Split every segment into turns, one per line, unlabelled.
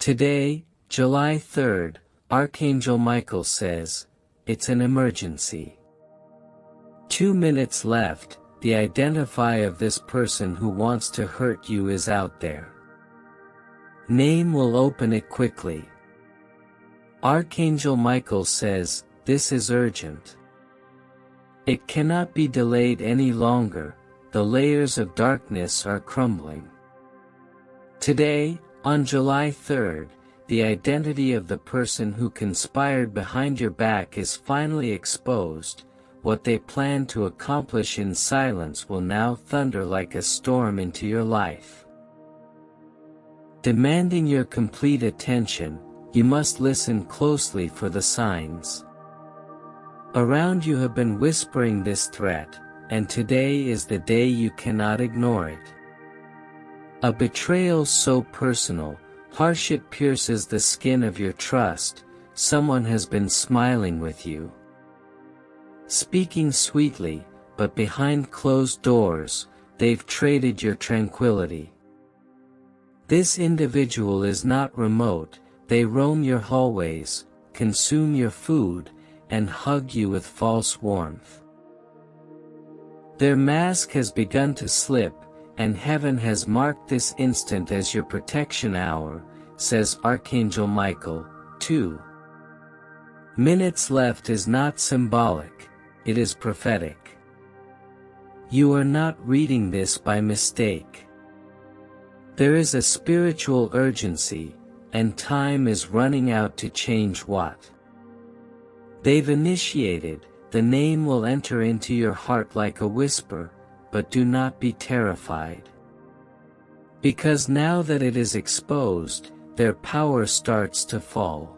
Today, July 3rd, Archangel Michael says, it's an emergency. 2 minutes left, the identify of this person who wants to hurt you is out there. Name will open it quickly. Archangel Michael says, this is urgent. It cannot be delayed any longer, the layers of darkness are crumbling. Today, on July 3rd, the identity of the person who conspired behind your back is finally exposed. What they plan to accomplish in silence will now thunder like a storm into your life. Demanding your complete attention, you must listen closely for the signs. Around you have been whispering this threat, and today is the day you cannot ignore it. A betrayal so personal, harsh it pierces the skin of your trust. Someone has been smiling with you, speaking sweetly, but behind closed doors, they've traded your tranquility. This individual is not remote, they roam your hallways, consume your food, and hug you with false warmth. Their mask has begun to slip, and heaven has marked this instant as your protection hour, says Archangel Michael. 2 minutes left is not symbolic, it is prophetic. You are not reading this by mistake. There is a spiritual urgency, and time is running out to change what they've initiated. The name will enter into your heart like a whisper, but do not be terrified. Because now that it is exposed, their power starts to fall.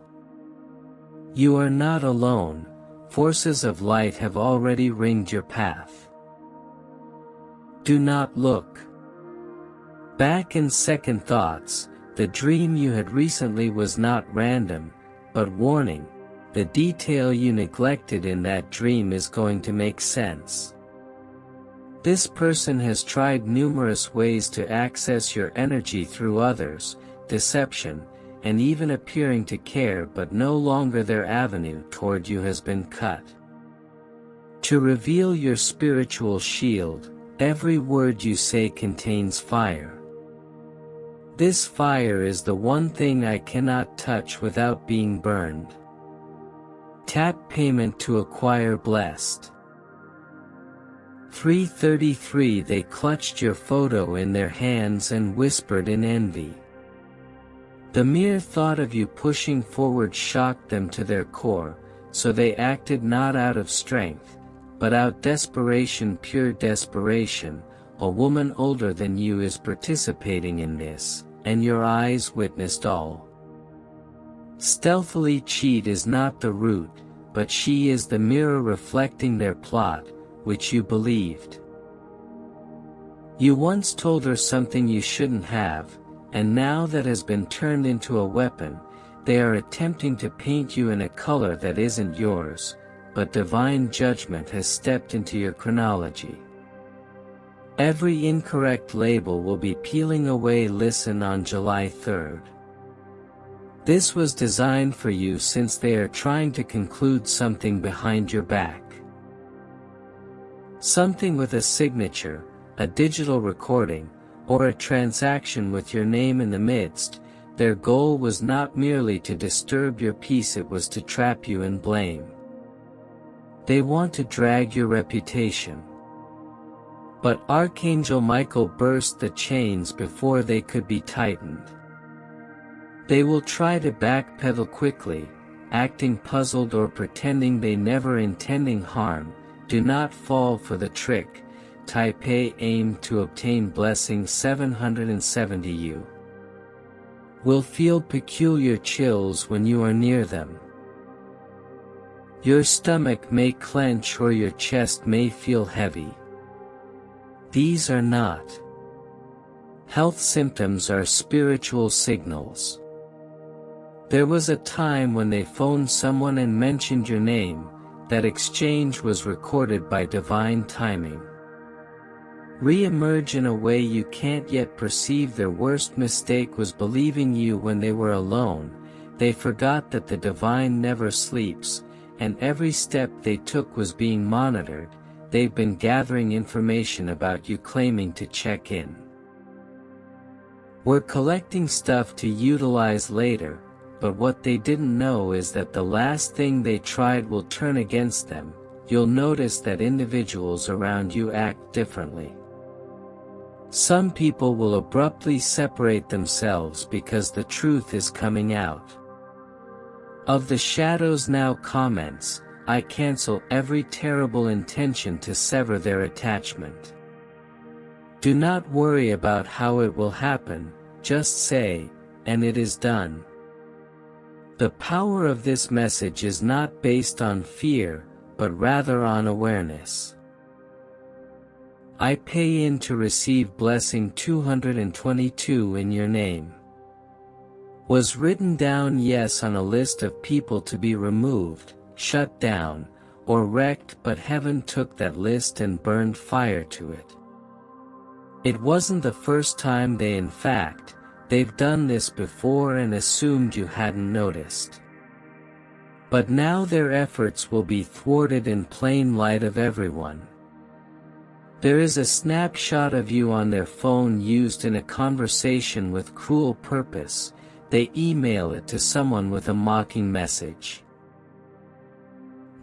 You are not alone, forces of light have already ringed your path. Do not look back in second thoughts. The dream you had recently was not random, but warning. The detail you neglected in that dream is going to make sense. This person has tried numerous ways to access your energy through others, deception, and even appearing to care, but no longer their avenue toward you has been cut. To reveal your spiritual shield, every word you say contains fire. This fire is the one thing I cannot touch without being burned. Tap payment to acquire blessed. 3:33 They clutched your photo in their hands and whispered in envy. The mere thought of you pushing forward shocked them to their core, so they acted not out of strength, but out desperation, pure desperation. A woman older than you is participating in this, and your eyes witnessed all. Stealthily cheat is not the root, but she is the mirror reflecting their plot, which you believed. You once told her something you shouldn't have, and now that has been turned into a weapon. They are attempting to paint you in a color that isn't yours, but divine judgment has stepped into your chronology. Every incorrect label will be peeling away. Listen on July 3rd. This was designed for you since they are trying to conclude something behind your back. Something with a signature, a digital recording, or a transaction with your name in the midst. Their goal was not merely to disturb your peace, it was to trap you in blame. They want to drag your reputation. But Archangel Michael burst the chains before they could be tightened. They will try to backpedal quickly, acting puzzled or pretending they never intending harm. Do not fall for the trick. Type A. Aim to obtain blessing. 770 You will feel peculiar chills when you are near them. Your stomach may clench or your chest may feel heavy. These are not health symptoms, are spiritual signals. There was a time when they phoned someone and mentioned your name. That exchange was recorded by divine timing. Re-emerge in a way you can't yet perceive. Their worst mistake was believing you when they were alone. They forgot that the divine never sleeps, and every step they took was being monitored. They've been gathering information about you, claiming to check in. We're collecting stuff to utilize later, but what they didn't know is that the last thing they tried will turn against them. You'll notice that individuals around you act differently. Some people will abruptly separate themselves because the truth is coming out. Of the shadows now comments, I cancel every terrible intention to sever their attachment. Do not worry about how it will happen, just say, and it is done. The power of this message is not based on fear, but rather on awareness. I pay in to receive blessing 222 in your name. Was written down yes on a list of people to be removed, shut down, or wrecked, but heaven took that list and burned fire to it. It wasn't the first time in fact, they've done this before and assumed you hadn't noticed. But now their efforts will be thwarted in plain light of everyone. There is a snapshot of you on their phone used in a conversation with cruel purpose. They email it to someone with a mocking message.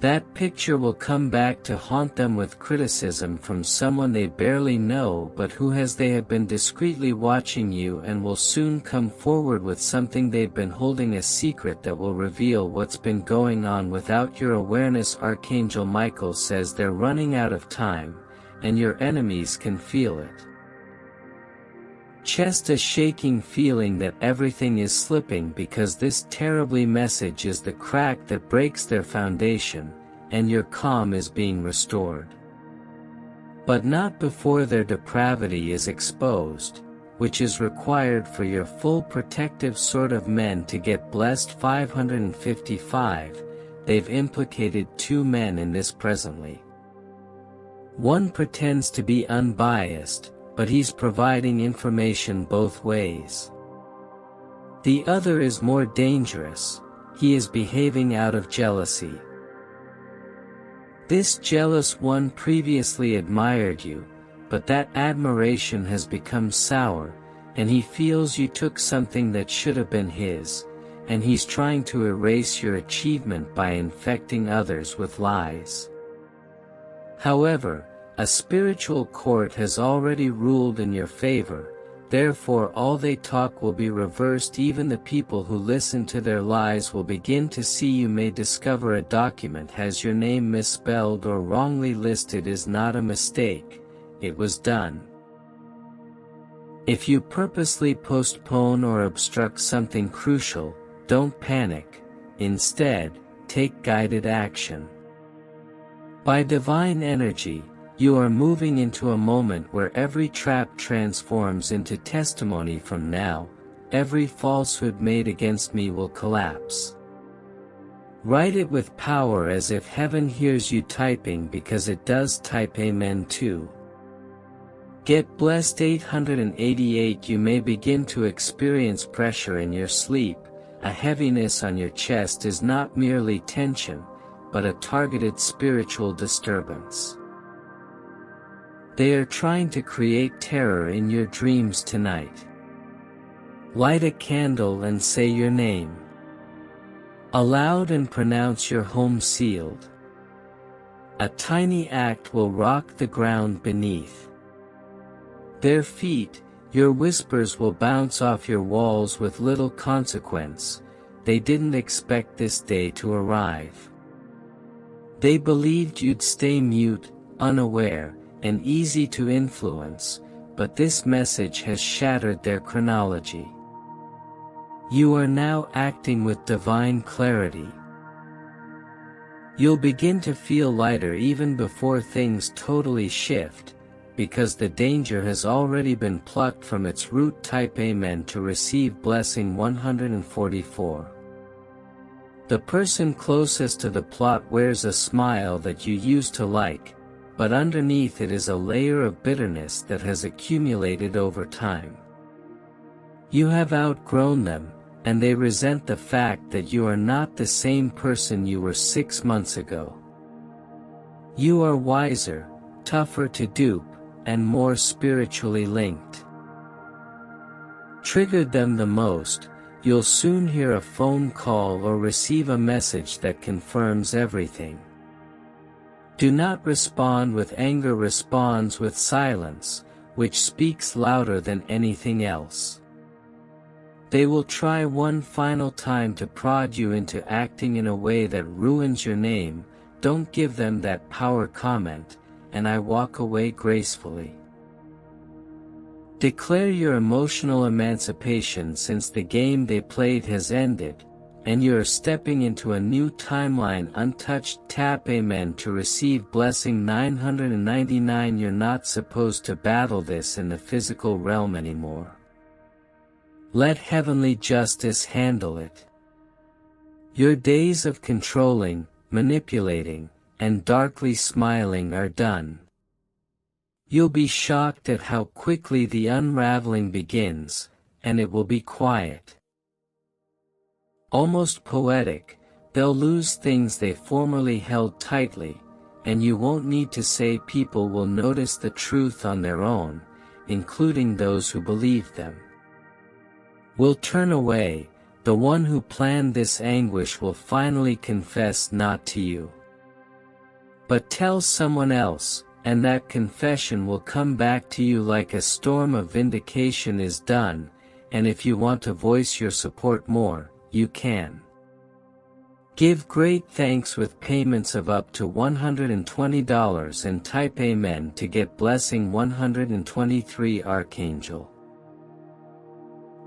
That picture will come back to haunt them with criticism from someone they barely know but who they have been discreetly watching you, and will soon come forward with something they've been holding a secret that will reveal what's been going on without your awareness. Archangel Michael says they're running out of time, and your enemies can feel it. Chest a shaking feeling that everything is slipping because this terribly message is the crack that breaks their foundation, and your calm is being restored. But not before their depravity is exposed, which is required for your full protective sort of men to get blessed. 555. They've implicated 2 men in this presently. One pretends to be unbiased, but he's providing information both ways. The other is more dangerous. He is behaving out of jealousy. This jealous one previously admired you, but that admiration has become sour, and he feels you took something that should have been his, and he's trying to erase your achievement by infecting others with lies. However, a spiritual court has already ruled in your favor, therefore all they talk will be reversed. Even the people who listen to their lies will begin to see. You may discover a document has your name misspelled or wrongly listed. Is not a mistake, it was done. If you purposely postpone or obstruct something crucial, don't panic. Instead, take guided action. By divine energy, you are moving into a moment where every trap transforms into testimony. From now, every falsehood made against me will collapse. Write it with power as if heaven hears you typing, because it does. Type amen too. Get blessed. 888. You may begin to experience pressure in your sleep. A heaviness on your chest is not merely tension, but a targeted spiritual disturbance. They are trying to create terror in your dreams tonight. Light a candle and say your name aloud and pronounce your home sealed. A tiny act will rock the ground beneath their feet. Your whispers will bounce off your walls with little consequence. They didn't expect this day to arrive. They believed you'd stay mute, unaware, and easy to influence, but this message has shattered their chronology. You are now acting with divine clarity. You'll begin to feel lighter even before things totally shift, because the danger has already been plucked from its root. Type amen to receive blessing 144. The person closest to the plot wears a smile that you used to like, but underneath it is a layer of bitterness that has accumulated over time. You have outgrown them, and they resent the fact that you are not the same person you were 6 months ago. You are wiser, tougher to dupe, and more spiritually linked. Triggered them the most, you'll soon hear a phone call or receive a message that confirms everything. Do not respond with anger, responds with silence, which speaks louder than anything else. They will try one final time to prod you into acting in a way that ruins your name. Don't give them that power comment, and I walk away gracefully. Declare your emotional emancipation since the game they played has ended, and you are stepping into a new timeline untouched. Tap Amen to receive blessing 999. You're not supposed to battle this in the physical realm anymore. Let heavenly justice handle it. Your days of controlling, manipulating, and darkly smiling are done. You'll be shocked at how quickly the unraveling begins, and it will be quiet. Almost poetic, they'll lose things they formerly held tightly, and you won't need to say people will notice the truth on their own, including those who believe them. Will turn away, the one who planned this anguish will finally confess not to you. But tell someone else, and that confession will come back to you like a storm. Of vindication is done, and if you want to voice your support more, you can. Give great thanks with payments of up to $120 and type Amen to get blessing 123. Archangel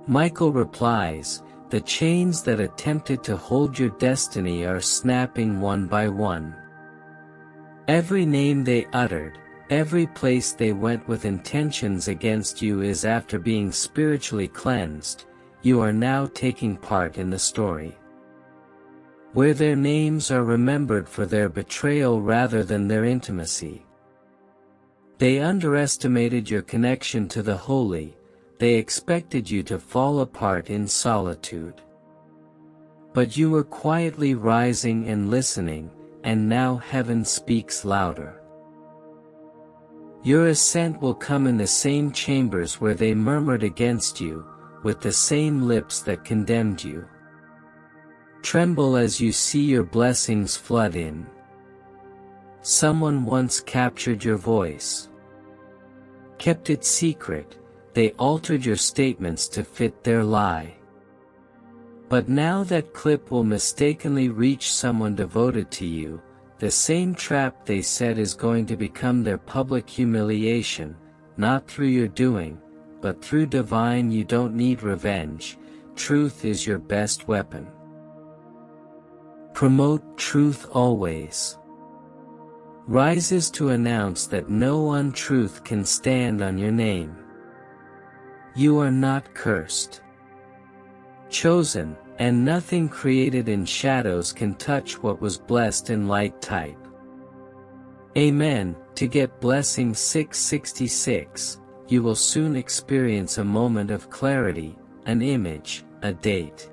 Michael replies, the chains that attempted to hold your destiny are snapping one by one. Every name they uttered, every place they went with intentions against you is after being spiritually cleansed. You are now taking part in the story, where their names are remembered for their betrayal rather than their intimacy. They underestimated your connection to the holy. They expected you to fall apart in solitude. But you were quietly rising and listening, and now heaven speaks louder. Your ascent will come in the same chambers where they murmured against you, with the same lips that condemned you. Tremble as you see your blessings flood in. Someone once captured your voice, kept it secret. They altered your statements to fit their lie. But now that clip will mistakenly reach someone devoted to you. The same trap they set is going to become their public humiliation, not through your doing, but through divine. You don't need revenge. Truth is your best weapon. Promote truth always. Rises to announce that no untruth can stand on your name. You are not cursed, chosen, and nothing created in shadows can touch what was blessed in light. Type Amen to get blessing 666. You will soon experience a moment of clarity, an image, a date,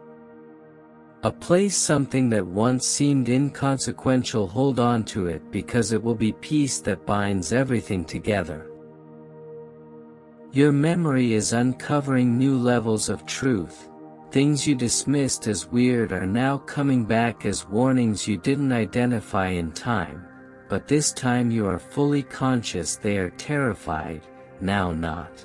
a place, something that once seemed inconsequential. Hold on to it because it will be peace that binds everything together. Your memory is uncovering new levels of truth. Things you dismissed as weird are now coming back as warnings you didn't identify in time, but this time you are fully conscious they are terrified, now not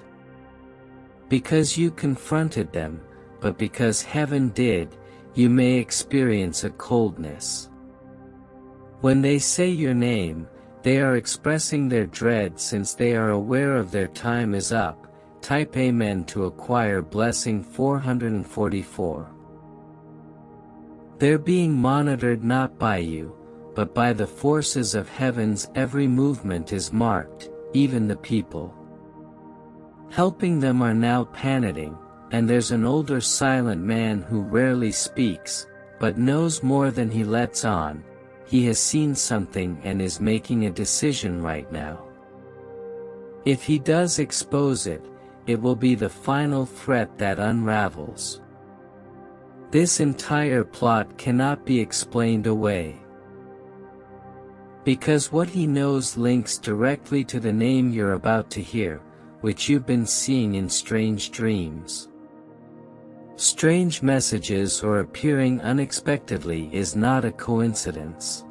because you confronted them, but because heaven did. You may experience a coldness. When they say your name, they are expressing their dread since they are aware of their time is up. Type Amen to acquire blessing 444. They're being monitored not by you, but by the forces of heavens. Every movement is marked, even the people helping them are now panicking, and there's an older silent man who rarely speaks, but knows more than he lets on. he has seen something and is making a decision right now. If he does expose it, it will be the final threat that unravels. This entire plot cannot be explained away. Because what he knows links directly to the name you're about to hear, which you've been seeing in strange dreams. Strange messages or appearing unexpectedly is not a coincidence.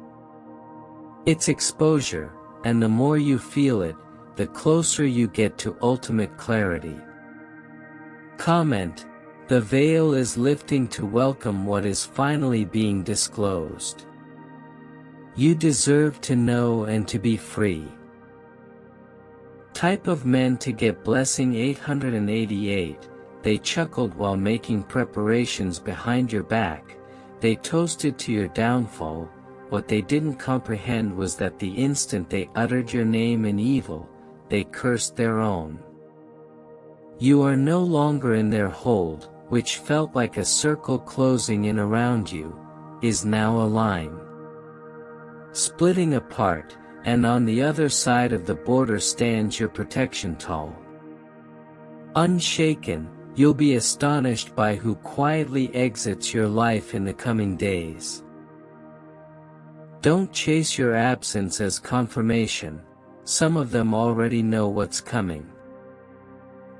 It's exposure, and the more you feel it, the closer you get to ultimate clarity. Comment: the veil is lifting to welcome what is finally being disclosed. You deserve to know and to be free. Type of men to get blessing 888. They chuckled while making preparations behind your back. They toasted to your downfall. What they didn't comprehend was that the instant they uttered your name in evil, they cursed their own. You are no longer in their hold, which felt like a circle closing in around you, is now a line splitting apart, and on the other side of the border stands your protection tall. Unshaken, you'll be astonished by who quietly exits your life in the coming days. Don't chase your absence as confirmation. Some of them already know what's coming.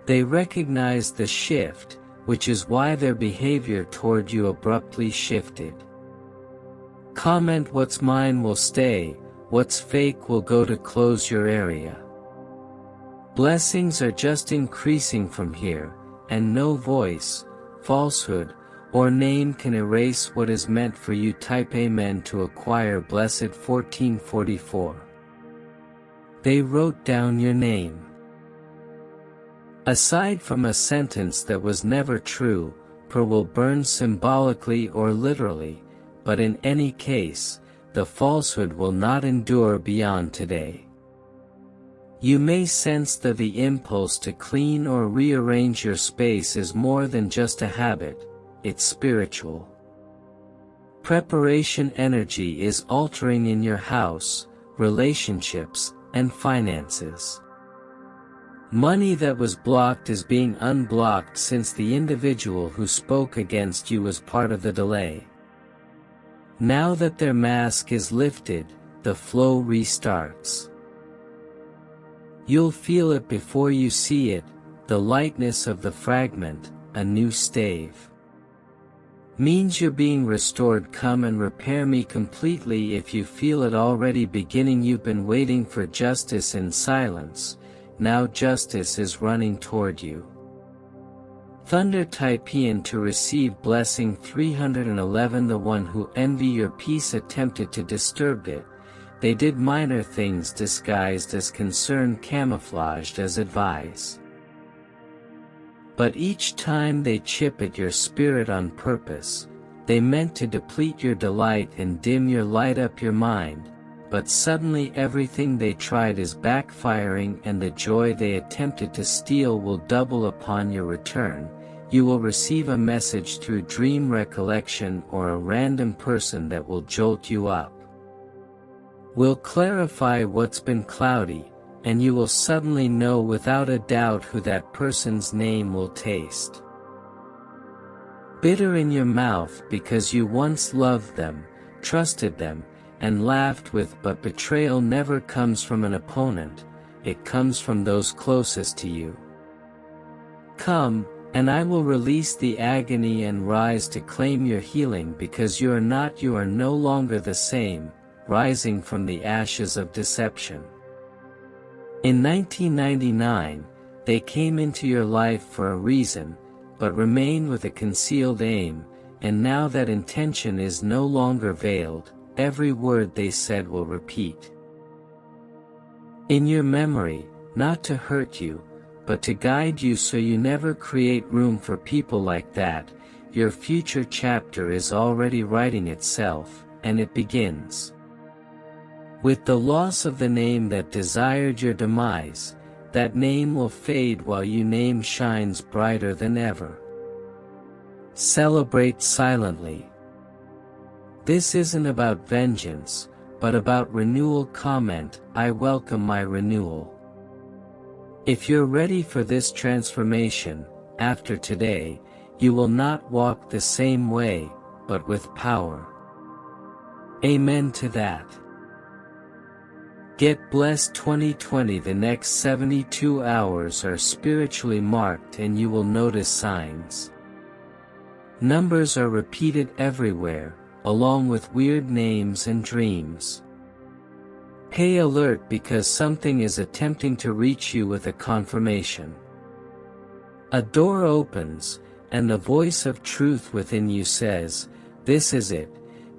They recognize the shift, which is why their behavior toward you abruptly shifted. Comment: what's mine will stay, what's fake will go to close your area. Blessings are just increasing from here, and no voice, falsehood, or name can erase what is meant for you. Type Amen to acquire Blessed 1444. They wrote down your name. Aside from a sentence that was never true, per will burn symbolically or literally, but in any case, the falsehood will not endure beyond today. You may sense that the impulse to clean or rearrange your space is more than just a habit, it's spiritual. Preparation energy is altering in your house, relationships, and finances. Money that was blocked is being unblocked since the individual who spoke against you was part of the delay. Now that their mask is lifted, the flow restarts. You'll feel it before you see it, the lightness of the fragment, a new stave. Means you're being restored. Come and repair me completely if you feel it already beginning. You've been waiting for justice in silence, now justice is running toward you. Thunder. Type in to receive blessing 311. The one who envy your peace attempted to disturb it. They did minor things disguised as concern, camouflaged as advice. But each time they chip at your spirit on purpose, they meant to deplete your delight and dim your light up your mind, but suddenly everything they tried is backfiring, and the joy they attempted to steal will double upon your return. You will receive a message through dream recollection or a random person that will jolt you up. Will clarify what's been cloudy, and you will suddenly know without a doubt who that person's name will taste bitter in your mouth because you once loved them, trusted them, and laughed with. But betrayal never comes from an opponent, it comes from those closest to you. Come, and I will release the agony and rise to claim your healing, because you are no longer the same, rising from the ashes of deception. In 1999, they came into your life for a reason, but remain with a concealed aim, and now that intention is no longer veiled, every word they said will repeat in your memory, not to hurt you, but to guide you so you never create room for people like that. Your future chapter is already writing itself, and it begins with the loss of the name that desired your demise. That name will fade while your name shines brighter than ever. Celebrate silently. This isn't about vengeance, but about renewal comment, I welcome my renewal. If you're ready for this transformation, after today, you will not walk the same way, but with power. Amen to that. Get blessed 2020. The next 72 hours are spiritually marked and you will notice signs. Numbers are repeated everywhere, along with weird names and dreams. Pay alert because something is attempting to reach you with a confirmation. A door opens, and the voice of truth within you says, "This is it.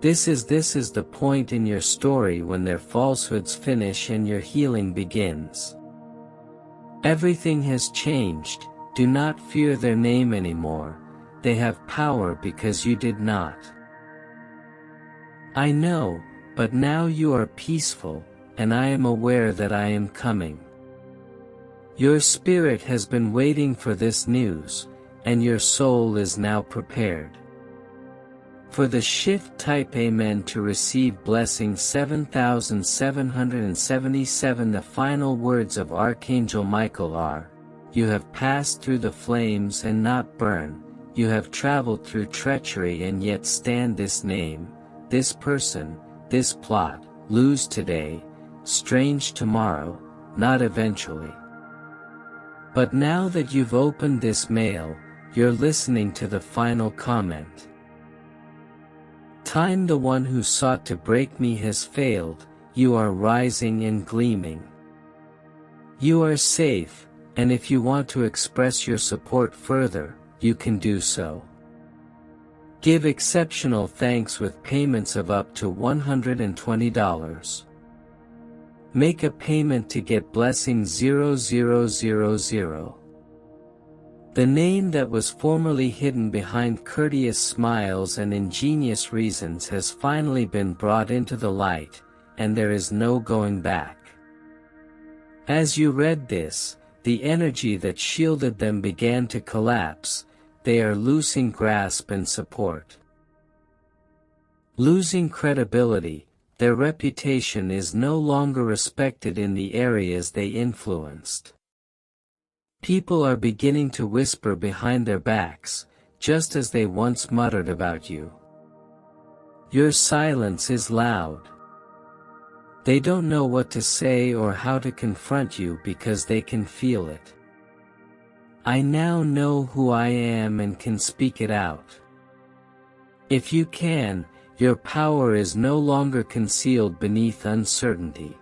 This is the point in your story when their falsehoods finish and your healing begins. Everything has changed. Do not fear their name anymore. They have power because you did not. I know, but now you are peaceful, and I am aware that I am coming. Your spirit has been waiting for this news, and your soul is now prepared. For the shift, type Amen to receive blessing 7777. The final words of Archangel Michael are, "You have passed through the flames and not burn, you have traveled through treachery and yet stand. This name, this person, this plot, lose today, strange tomorrow, not eventually. But now that you've opened this mail, you're listening to the final comment. Time, the one who sought to break me has failed, you are rising and gleaming. You are safe, and if you want to express your support further, you can do so. Give exceptional thanks with payments of up to $120. Make a payment to get blessing 0000. The name that was formerly hidden behind courteous smiles and ingenious reasons has finally been brought into the light, and there is no going back. As you read this, the energy that shielded them began to collapse. They are losing grasp and support. Losing credibility, their reputation is no longer respected in the areas they influenced. People are beginning to whisper behind their backs, just as they once muttered about you. Your silence is loud. They don't know what to say or how to confront you because they can feel it. I now know who I am and can speak it out. If you can, your power is no longer concealed beneath uncertainty.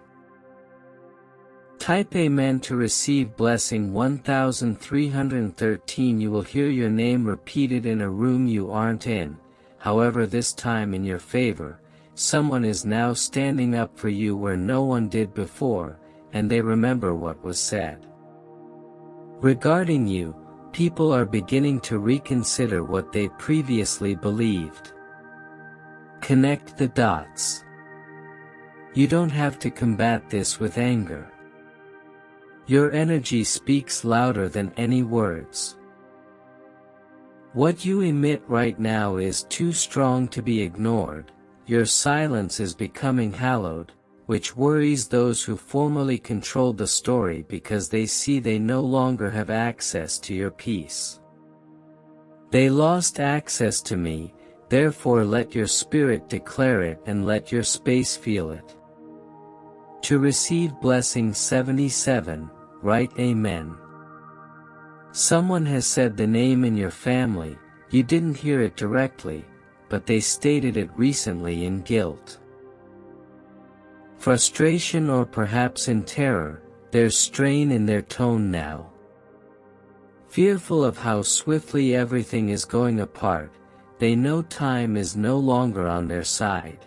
Type Amen to receive blessing 1313. You will hear your name repeated in a room you aren't in, however this time in your favor. Someone is now standing up for you where no one did before, and they remember what was said. Regarding you, people are beginning to reconsider what they previously believed. Connect the dots. You don't have to combat this with anger. Your energy speaks louder than any words. What you emit right now is too strong to be ignored. Your silence is becoming hallowed, which worries those who formerly controlled the story because they see they no longer have access to your peace. They lost access to me, therefore let your spirit declare it and let your space feel it. To receive blessing 77, write Amen. Someone has said the name in your family, you didn't hear it directly, but they stated it recently in guilt. Frustration or perhaps in terror, there's strain in their tone now. Fearful of how swiftly everything is going apart, they know time is no longer on their side.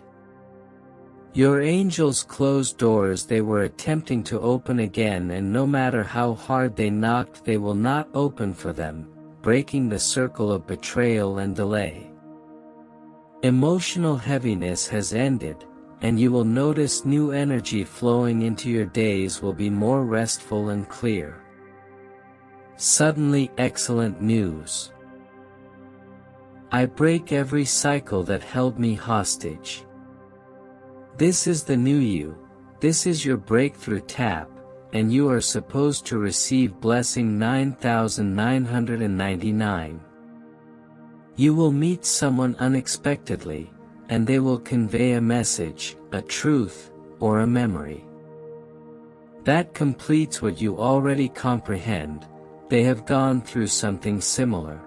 Your angels closed doors they were attempting to open again, and no matter how hard they knocked they will not open for them, breaking the circle of betrayal and delay. Emotional heaviness has ended, and you will notice new energy flowing into your days will be more restful and clear. Suddenly excellent news. I break every cycle that held me hostage. This is the new you, this is your breakthrough tap, and you are supposed to receive blessing 9999. You will meet someone unexpectedly, and they will convey a message, a truth, or a memory. That completes what you already comprehend. They have gone through something similar.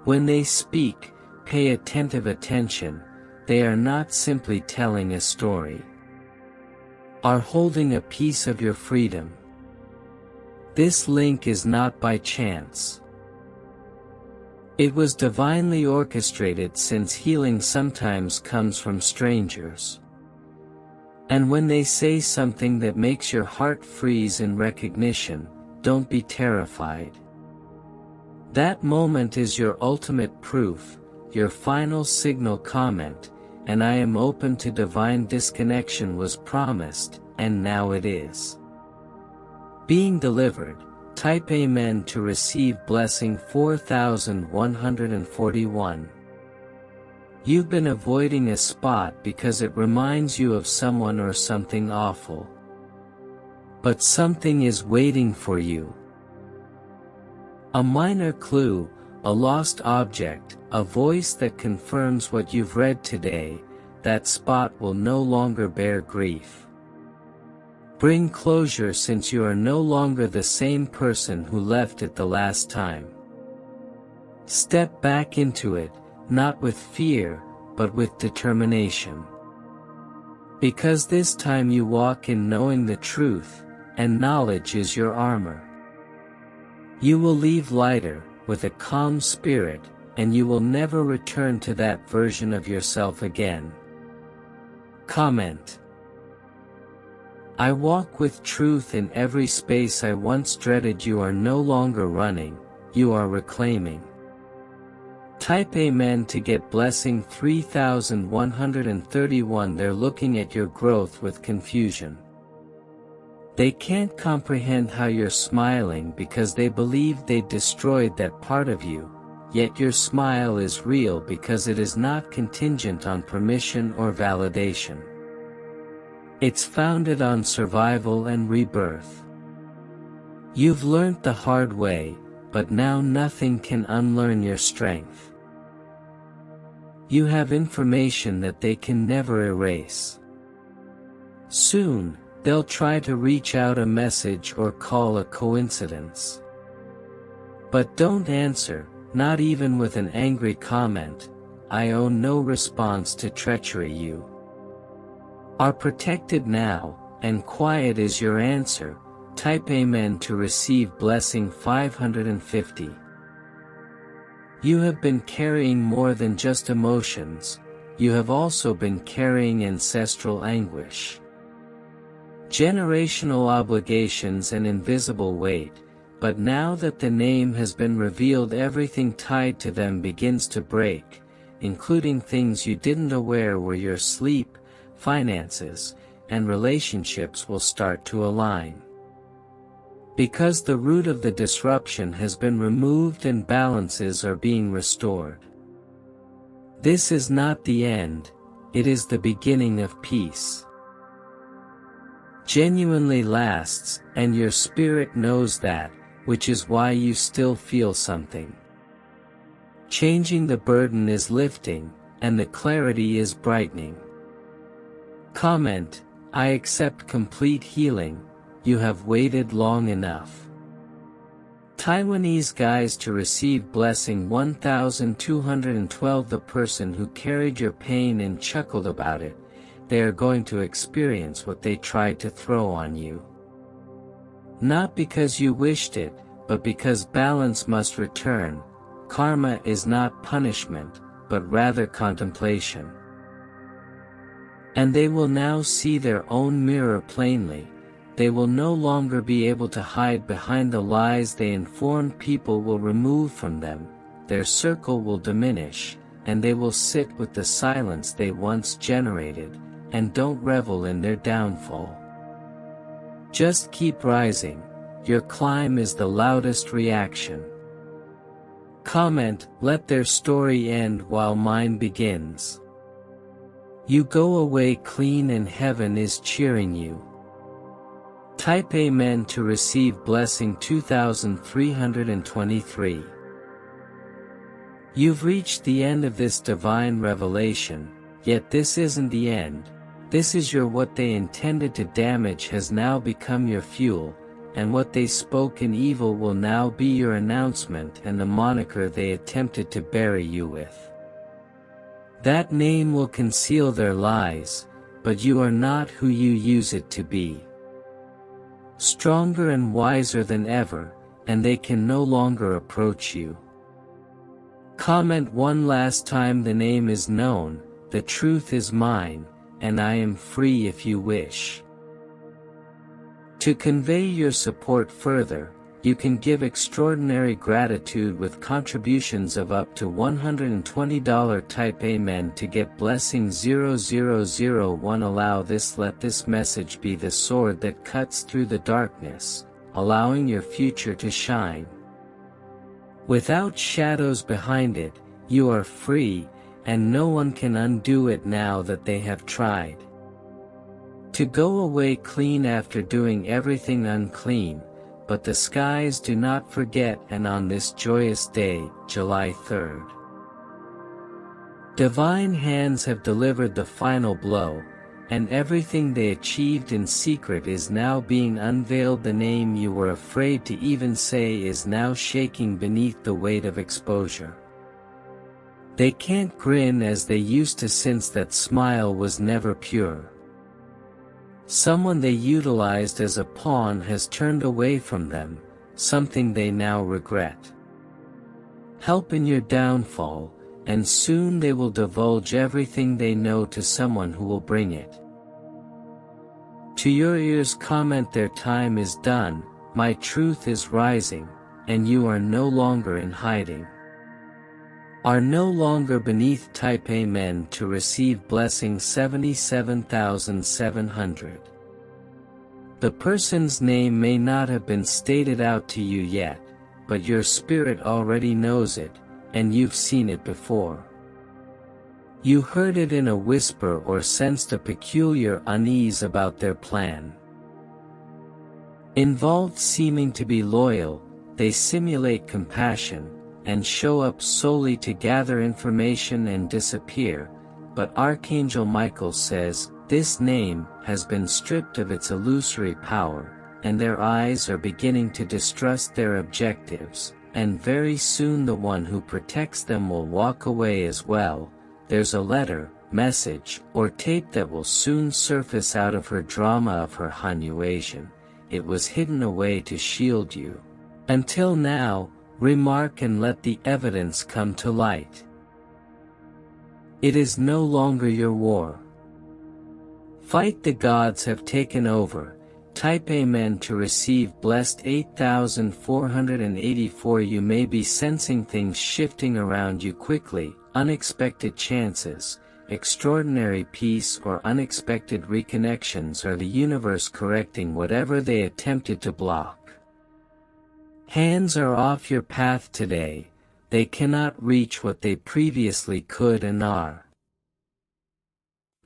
When they speak, pay attentive attention. They are not simply telling a story. Are holding a piece of your freedom. This link is not by chance. It was divinely orchestrated, since healing sometimes comes from strangers. And when they say something that makes your heart freeze in recognition, don't be terrified. That moment is your ultimate proof, your final signal comment, and I am open to divine disconnection was promised, and now it is. Being delivered, type Amen to receive blessing 4141. You've been avoiding a spot because it reminds you of someone or something awful. But something is waiting for you. A minor clue, a lost object, a voice that confirms what you've read today. That spot will no longer bear grief. Bring closure, since you are no longer the same person who left it the last time. Step back into it, not with fear, but with determination. Because this time you walk in knowing the truth, and knowledge is your armor. You will leave lighter, with a calm spirit, and you will never return to that version of yourself again. Comment. I walk with truth in every space I once dreaded. You are no longer running, you are reclaiming. Type Amen to get blessing 3131. They're looking at your growth with confusion. They can't comprehend how you're smiling because they believe they destroyed that part of you, yet your smile is real because it is not contingent on permission or validation. It's founded on survival and rebirth. You've learned the hard way, but now nothing can unlearn your strength. You have information that they can never erase. Soon, they'll try to reach out a message or call a coincidence. But don't answer, not even with an angry comment. I owe no response to treachery. You are protected now, and quiet is your answer. Type Amen to receive blessing 550. You have been carrying more than just emotions, you have also been carrying ancestral anguish. Generational obligations and invisible weight, but now that the name has been revealed, everything tied to them begins to break, including things you didn't aware were your sleep, finances, and relationships will start to align. Because the root of the disruption has been removed and balances are being restored. This is not the end, it is the beginning of peace. Genuinely lasts, and your spirit knows that, which is why you still feel something. Changing the burden is lifting, and the clarity is brightening. Comment, I accept complete healing, you have waited long enough. Taiwanese guys to receive blessing 1212. The person who carried your pain and chuckled about it, they are going to experience what they tried to throw on you. Not because you wished it, but because balance must return. Karma is not punishment, but rather contemplation. And they will now see their own mirror plainly. They will no longer be able to hide behind the lies they informed people will remove from them. Their circle will diminish, and they will sit with the silence they once generated, and don't revel in their downfall. Just keep rising, your climb is the loudest reaction. Comment, let their story end while mine begins. You go away clean and heaven is cheering you. Type Amen to receive blessing 2323. You've reached the end of this divine revelation, yet this isn't the end. This is what they intended to damage has now become your fuel, and what they spoke in evil will now be your announcement and the moniker they attempted to bury you with. That name will conceal their lies, but you are not who you use it to be. Stronger and wiser than ever, and they can no longer approach you. Comment one last time: the name is known, the truth is mine, and I am free if you wish. To convey your support further, you can give extraordinary gratitude with contributions of up to $120. Type Amen to get blessing 0001. Let this message be the sword that cuts through the darkness, allowing your future to shine. Without shadows behind it, you are free, and no one can undo it now that they have tried. To go away clean after doing everything unclean, but the skies do not forget. And on this joyous day, July 3rd, divine hands have delivered the final blow, and everything they achieved in secret is now being unveiled. The name you were afraid to even say is now shaking beneath the weight of exposure. They can't grin as they used to, since that smile was never pure. Someone they utilized as a pawn has turned away from them, something they now regret. Help in your downfall, and soon they will divulge everything they know to someone who will bring it to your ears. Comment: their time is done, my truth is rising, and you are no longer in hiding. Are no longer beneath. Type Amen to receive blessing 77,700. The person's name may not have been stated out to you yet, but your spirit already knows it, and you've seen it before. You heard it in a whisper or sensed a peculiar unease about their plan. Involved seeming to be loyal, they simulate compassion, and show up solely to gather information and disappear, but Archangel Michael says, this name has been stripped of its illusory power, and their eyes are beginning to distrust their objectives, and very soon the one who protects them will walk away as well. There's a letter, message, or tape that will soon surface out of her drama of her Hanuation. It was hidden away to shield you. Until now, remark and let the evidence come to light. It is no longer your war. Fight, the gods have taken over. Type Amen to receive blessed 8484. You may be sensing things shifting around you quickly, unexpected chances, extraordinary peace, or unexpected reconnections, or the universe correcting whatever they attempted to block. Hands are off your path today, they cannot reach what they previously could and are.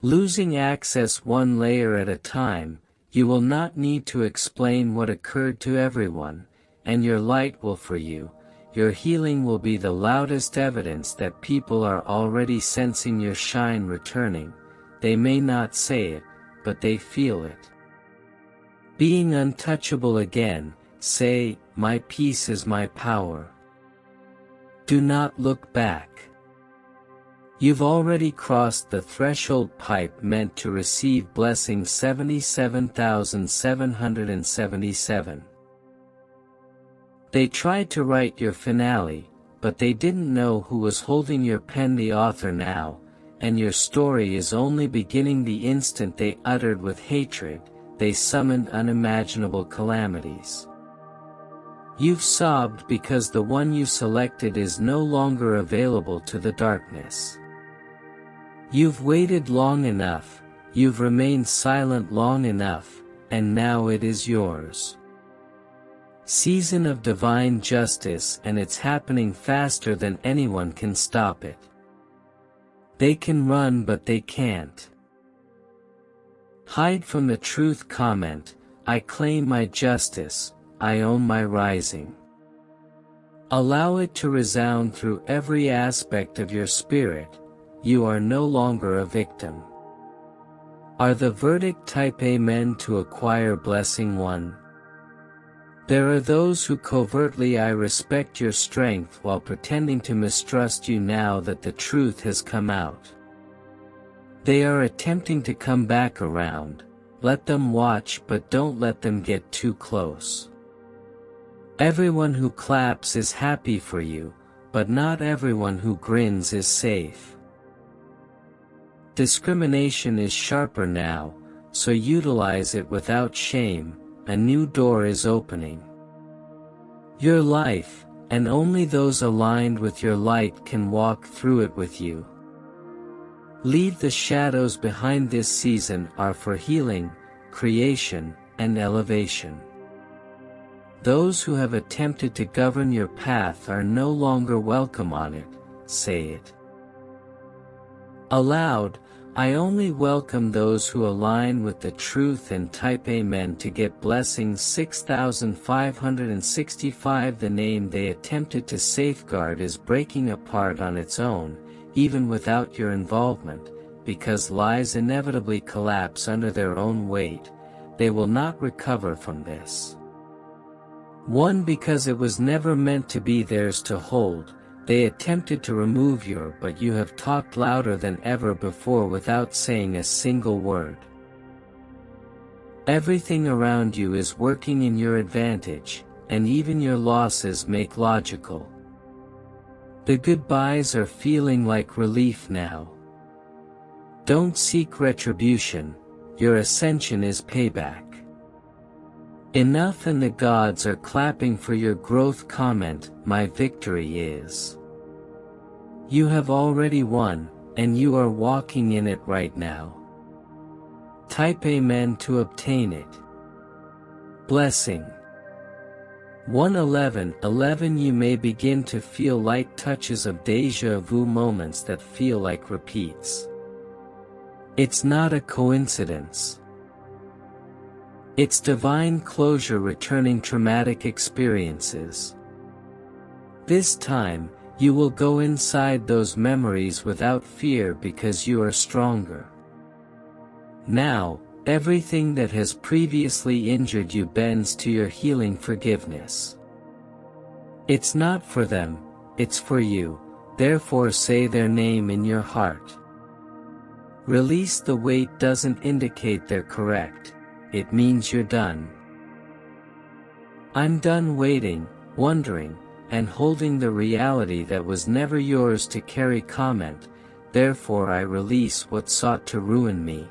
Losing access one layer at a time, you will not need to explain what occurred to everyone, and your light will free you. Your healing will be the loudest evidence that people are already sensing your shine returning. They may not say it, but they feel it. Being untouchable again, say, my peace is my power. Do not look back. You've already crossed the threshold. Pipe meant to receive blessing 77,777. They tried to write your finale, but they didn't know who was holding your pen. The author now, and your story is only beginning. The instant they uttered with hatred, they summoned unimaginable calamities. You've sobbed because the one you selected is no longer available to the darkness. You've waited long enough, you've remained silent long enough, and now it is yours. Season of divine justice, and it's happening faster than anyone can stop it. They can run but they can't hide from the truth. Comment, I claim my justice, I own my rising. Allow it to resound through every aspect of your spirit. You are no longer a victim. Are the verdict type Amen to acquire blessing 1. There are those who covertly I respect your strength while pretending to mistrust you now that the truth has come out. They are attempting to come back around. Let them watch but don't let them get too close. Everyone who claps is happy for you, but not everyone who grins is safe. Discrimination is sharper now, so utilize it without shame. A new door is opening. Your life, and only those aligned with your light can walk through it with you. Leave the shadows behind. This season are for healing, creation, and elevation. Those who have attempted to govern your path are no longer welcome on it. Say it aloud, I only welcome those who align with the truth, and type Amen to get blessings 6565. The name they attempted to safeguard is breaking apart on its own, even without your involvement, because lies inevitably collapse under their own weight. They will not recover from this. 1. Because it was never meant to be theirs to hold. They attempted to remove your, but you have talked louder than ever before without saying a single word. Everything around you is working in your advantage, and even your losses make logical. The goodbyes are feeling like relief now. Don't seek retribution, your ascension is payback. Enough, and the gods are clapping for your growth. Comment, my victory is. You have already won, and you are walking in it right now. Type Amen to obtain it. Blessing 111. You may begin to feel light touches of déjà vu, moments that feel like repeats. It's not a coincidence. It's divine closure returning traumatic experiences. This time, you will go inside those memories without fear because you are stronger. Now, everything that has previously injured you bends to your healing forgiveness. It's not for them, it's for you, therefore say their name in your heart. Release the weight doesn't indicate they're correct, it means you're done. I'm done waiting, wondering, and holding the reality that was never yours to carry. Comment, therefore I release what sought to ruin me.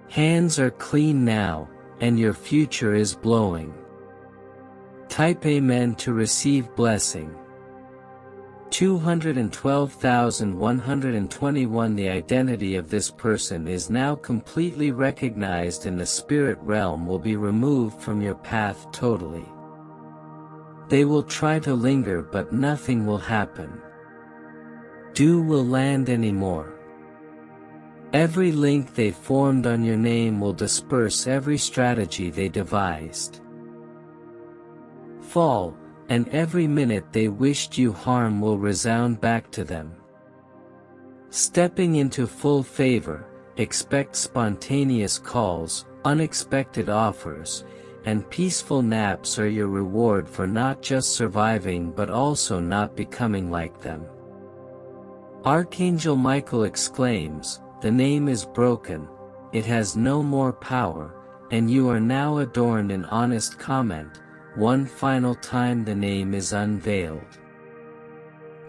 Hands are clean now, and your future is blowing. Type Amen to receive blessing. 212,121. The identity of this person is now completely recognized, and the spirit realm will be removed from your path totally. They will try to linger but nothing will happen. Dew will land anymore. Every link they formed on your name will disperse every strategy they devised. Fall, and every minute they wished you harm will resound back to them. Stepping into full favor, expect spontaneous calls, unexpected offers, and peaceful naps are your reward for not just surviving but also not becoming like them. Archangel Michael exclaims, the name is broken, it has no more power, and you are now adorned in honest. Comment, one final time the name is unveiled.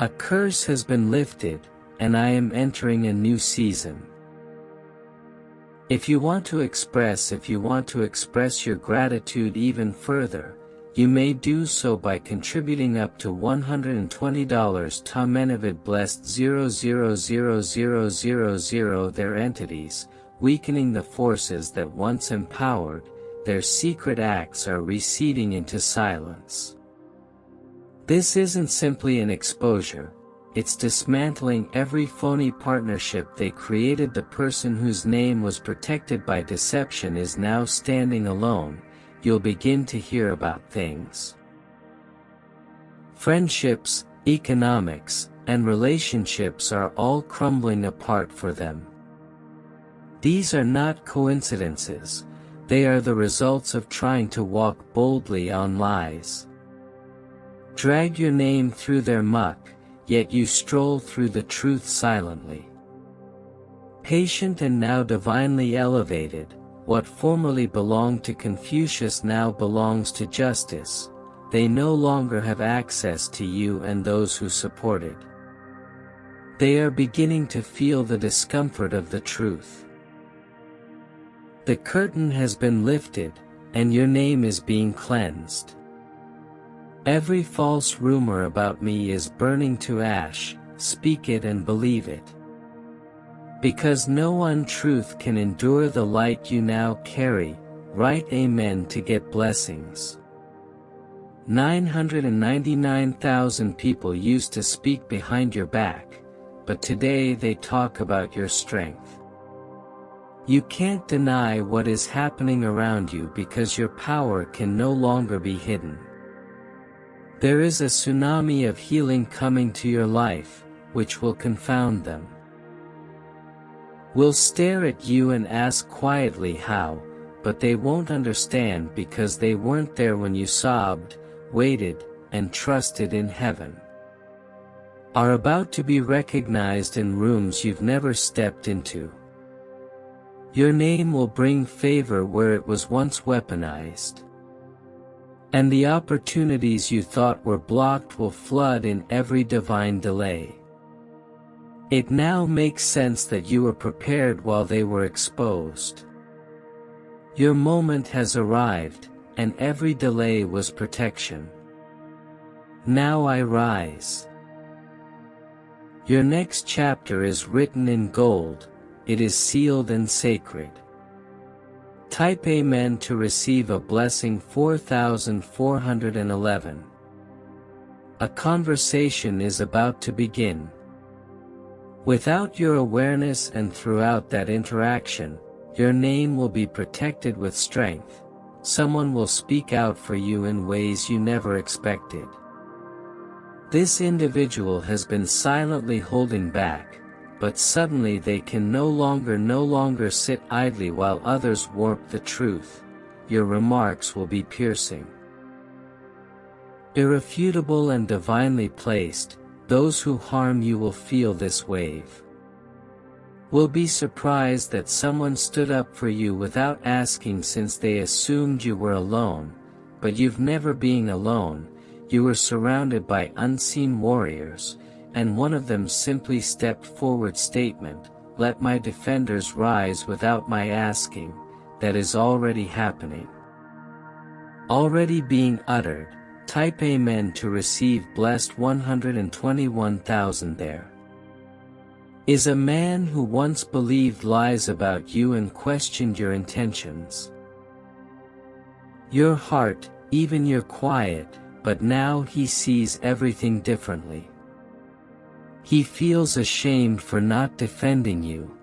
A curse has been lifted, and I am entering a new season. If you want to express your gratitude even further, you may do so by contributing up to $120. Tamenavid blessed 000000. Their entities, weakening the forces that once empowered, their secret acts are receding into silence. This isn't simply an exposure, it's dismantling every phony partnership they created. The person whose name was protected by deception is now standing alone. You'll begin to hear about things. Friendships, economics, and relationships are all crumbling apart for them. These are not coincidences, they are the results of trying to walk boldly on lies. Drag your name through their muck, yet you stroll through the truth silently. Patient and now divinely elevated, what formerly belonged to Confucius now belongs to justice. They no longer have access to you and those who support it. They are beginning to feel the discomfort of the truth. The curtain has been lifted, and your name is being cleansed. Every false rumor about me is burning to ash. Speak it and believe it. Because no untruth can endure the light you now carry, write amen to get blessings. 999,000 people used to speak behind your back, but today they talk about your strength. You can't deny what is happening around you because your power can no longer be hidden. There is a tsunami of healing coming to your life, which will confound them. Will stare at you and ask quietly how, but they won't understand because they weren't there when you sobbed, waited, and trusted in heaven. Are about to be recognized in rooms you've never stepped into. Your name will bring favor where it was once weaponized. And the opportunities you thought were blocked will flood in every divine delay. It now makes sense that you were prepared while they were exposed. Your moment has arrived, and every delay was protection. Now I rise. Your next chapter is written in gold, it is sealed and sacred. Type Amen to receive a blessing 4411. A conversation is about to begin. Without your awareness and throughout that interaction, your name will be protected with strength. Someone will speak out for you in ways you never expected. This individual has been silently holding back, but suddenly they can no longer sit idly while others warp the truth. Your remarks will be piercing, irrefutable and divinely placed. Those who harm you will feel this wave. Will be surprised that someone stood up for you without asking since they assumed you were alone, but you've never been alone. You were surrounded by unseen warriors, and one of them simply stepped forward. Statement, let my defenders rise without my asking. That is already happening. Already being uttered. Type Amen to receive blessed 121,000. There is a man who once believed lies about you and questioned your intentions. Your heart, even your quiet, but now he sees everything differently. He feels ashamed for not defending you.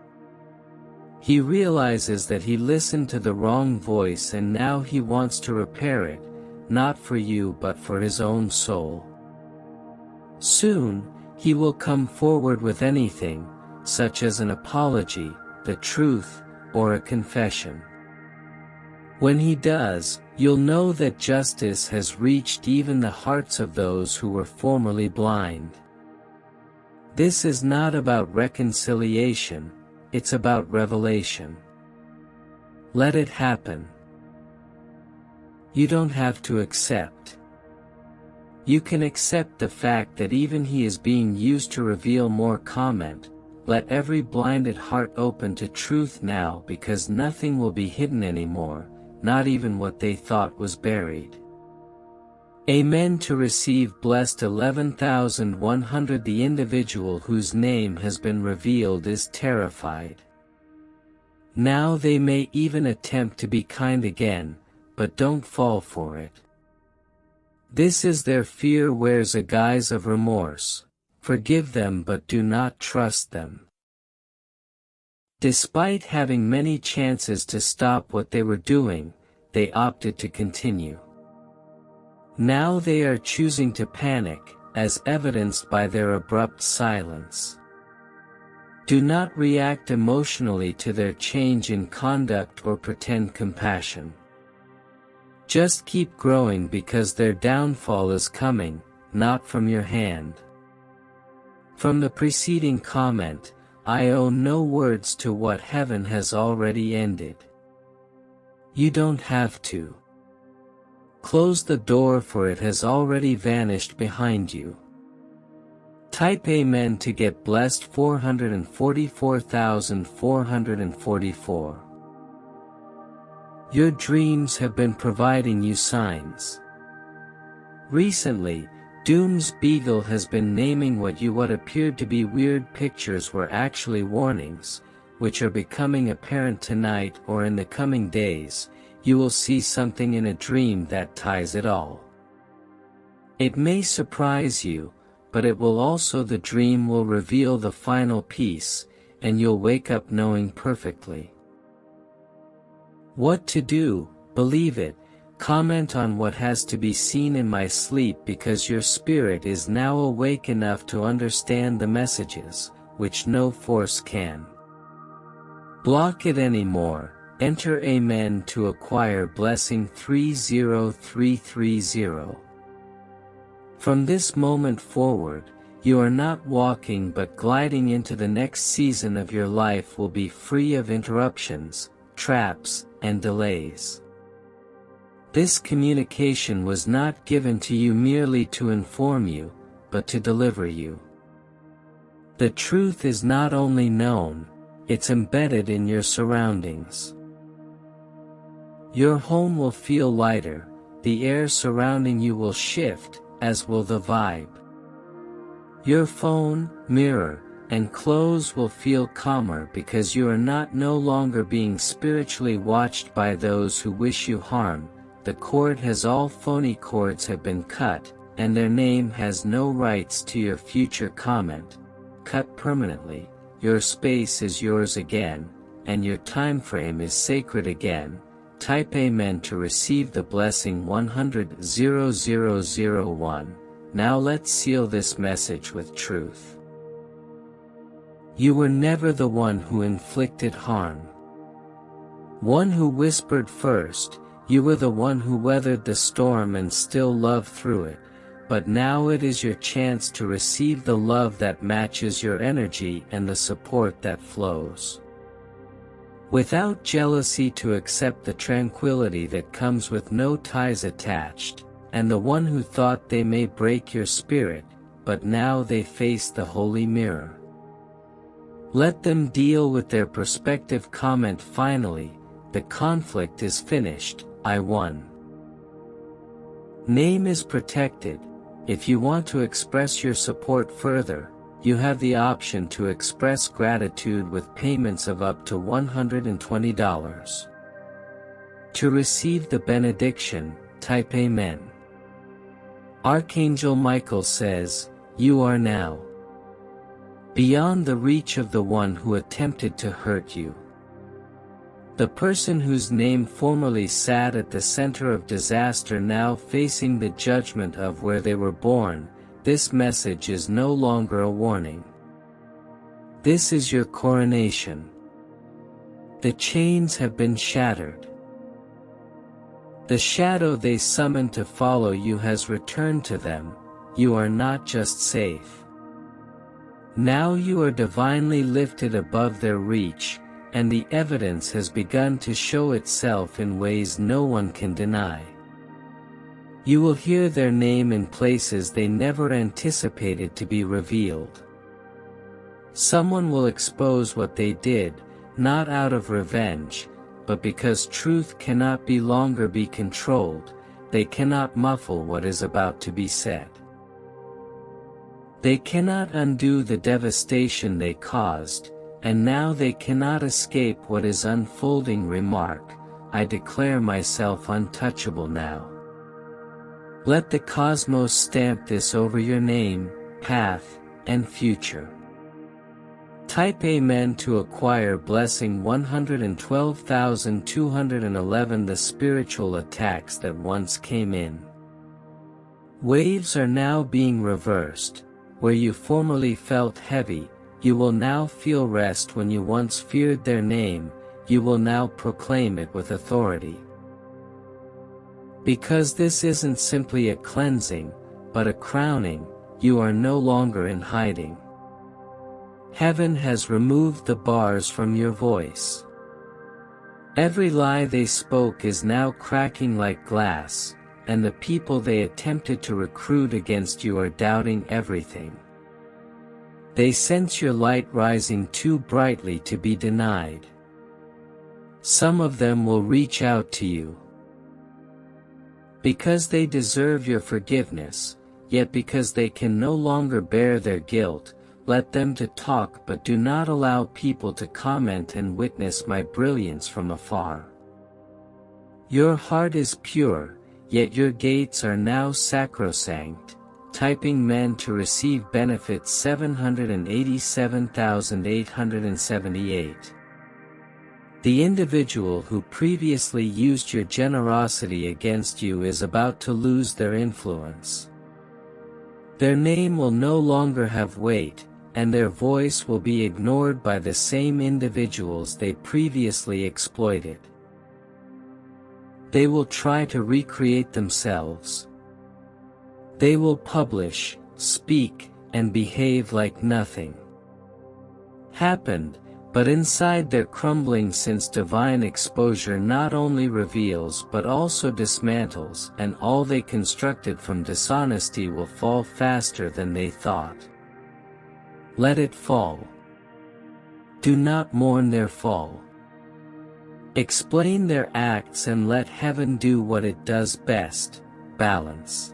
He realizes that he listened to the wrong voice and now he wants to repair it, not for you but for his own soul. Soon, he will come forward with anything, such as an apology, the truth, or a confession. When he does, you'll know that justice has reached even the hearts of those who were formerly blind. This is not about reconciliation, it's about revelation. Let it happen. You don't have to accept. You can accept the fact that even he is being used to reveal more. Comment, let every blinded heart open to truth now because nothing will be hidden anymore, not even what they thought was buried. Amen to receive blessed 11,100. The individual whose name has been revealed is terrified. Now they may even attempt to be kind again, but don't fall for it. This is their fear wears a guise of remorse. Forgive them but do not trust them. Despite having many chances to stop what they were doing, they opted to continue. Now they are choosing to panic, as evidenced by their abrupt silence. Do not react emotionally to their change in conduct or pretend compassion. Just keep growing because their downfall is coming, not from your hand. From the preceding comment, I owe no words to what heaven has already ended. You don't have to. Close the door, for it has already vanished behind you. Type Amen to get blessed 444,444. Your dreams have been providing you signs. Recently, Doom's Beagle has been naming what appeared to be weird pictures were actually warnings, which are becoming apparent tonight or in the coming days. You will see something in a dream that ties it all. It may surprise you, but it will also, the dream will reveal the final piece, and you'll wake up knowing perfectly what to do. Believe it. Comment on what has to be seen in my sleep, because your spirit is now awake enough to understand the messages, which no force can block it anymore. Enter Amen to acquire blessing 30330. From this moment forward, you are not walking but gliding into the next season of your life. Will be free of interruptions, traps, and delays. This communication was not given to you merely to inform you, but to deliver you. The truth is not only known, it's embedded in your surroundings. Your home will feel lighter, the air surrounding you will shift, as will the vibe. Your phone, mirror, and clothes will feel calmer because you are no longer being spiritually watched by those who wish you harm. The cord has all phony cords have been cut, and their name has no rights to your future comment. Cut permanently. Your space is yours again, and your time frame is sacred again. Type Amen to receive the blessing 100,001. Now let's seal this message with truth. You were never the one who inflicted harm. One who whispered first. You were the one who weathered the storm and still loved through it. But now it is your chance to receive the love that matches your energy and the support that flows. Without jealousy, to accept the tranquility that comes with no ties attached, and the one who thought they may break your spirit, but now they face the holy mirror. Let them deal with their perspective. Comment finally, the conflict is finished, I won. Name is protected. If you want to express your support further, you have the option to express gratitude with payments of up to $120. To receive the benediction, type Amen. Archangel Michael says, you are now beyond the reach of the one who attempted to hurt you. The person whose name formerly sat at the center of disaster now facing the judgment of where they were born. This message is no longer a warning. This is your coronation. The chains have been shattered. The shadow they summoned to follow you has returned to them. You are not just safe. Now you are divinely lifted above their reach, and the evidence has begun to show itself in ways no one can deny. You will hear their name in places they never anticipated to be revealed. Someone will expose what they did, not out of revenge, but because truth cannot longer be controlled. They cannot muffle what is about to be said. They cannot undo the devastation they caused, and now they cannot escape what is unfolding. Remark, I declare myself untouchable now. Let the cosmos stamp this over your name, path, and future. Type Amen to acquire blessing 112,211. The spiritual attacks that once came in. Waves are now being reversed. Where you formerly felt heavy, you will now feel rest. When you once feared their name, you will now proclaim it with authority. Because this isn't simply a cleansing, but a crowning, you are no longer in hiding. Heaven has removed the bars from your voice. Every lie they spoke is now cracking like glass, and the people they attempted to recruit against you are doubting everything. They sense your light rising too brightly to be denied. Some of them will reach out to you because they deserve your forgiveness, yet because they can no longer bear their guilt. Let them to talk, but do not allow people to comment and witness my brilliance from afar. Your heart is pure, yet your gates are now sacrosanct. Typing men to receive benefits 787,878. The individual who previously used your generosity against you is about to lose their influence. Their name will no longer have weight, and their voice will be ignored by the same individuals they previously exploited. They will try to recreate themselves. They will publish, speak, and behave like nothing happened, but inside they're crumbling, since divine exposure not only reveals but also dismantles, and all they constructed from dishonesty will fall faster than they thought. Let it fall. Do not mourn their fall. Explain their acts and let heaven do what it does best, balance.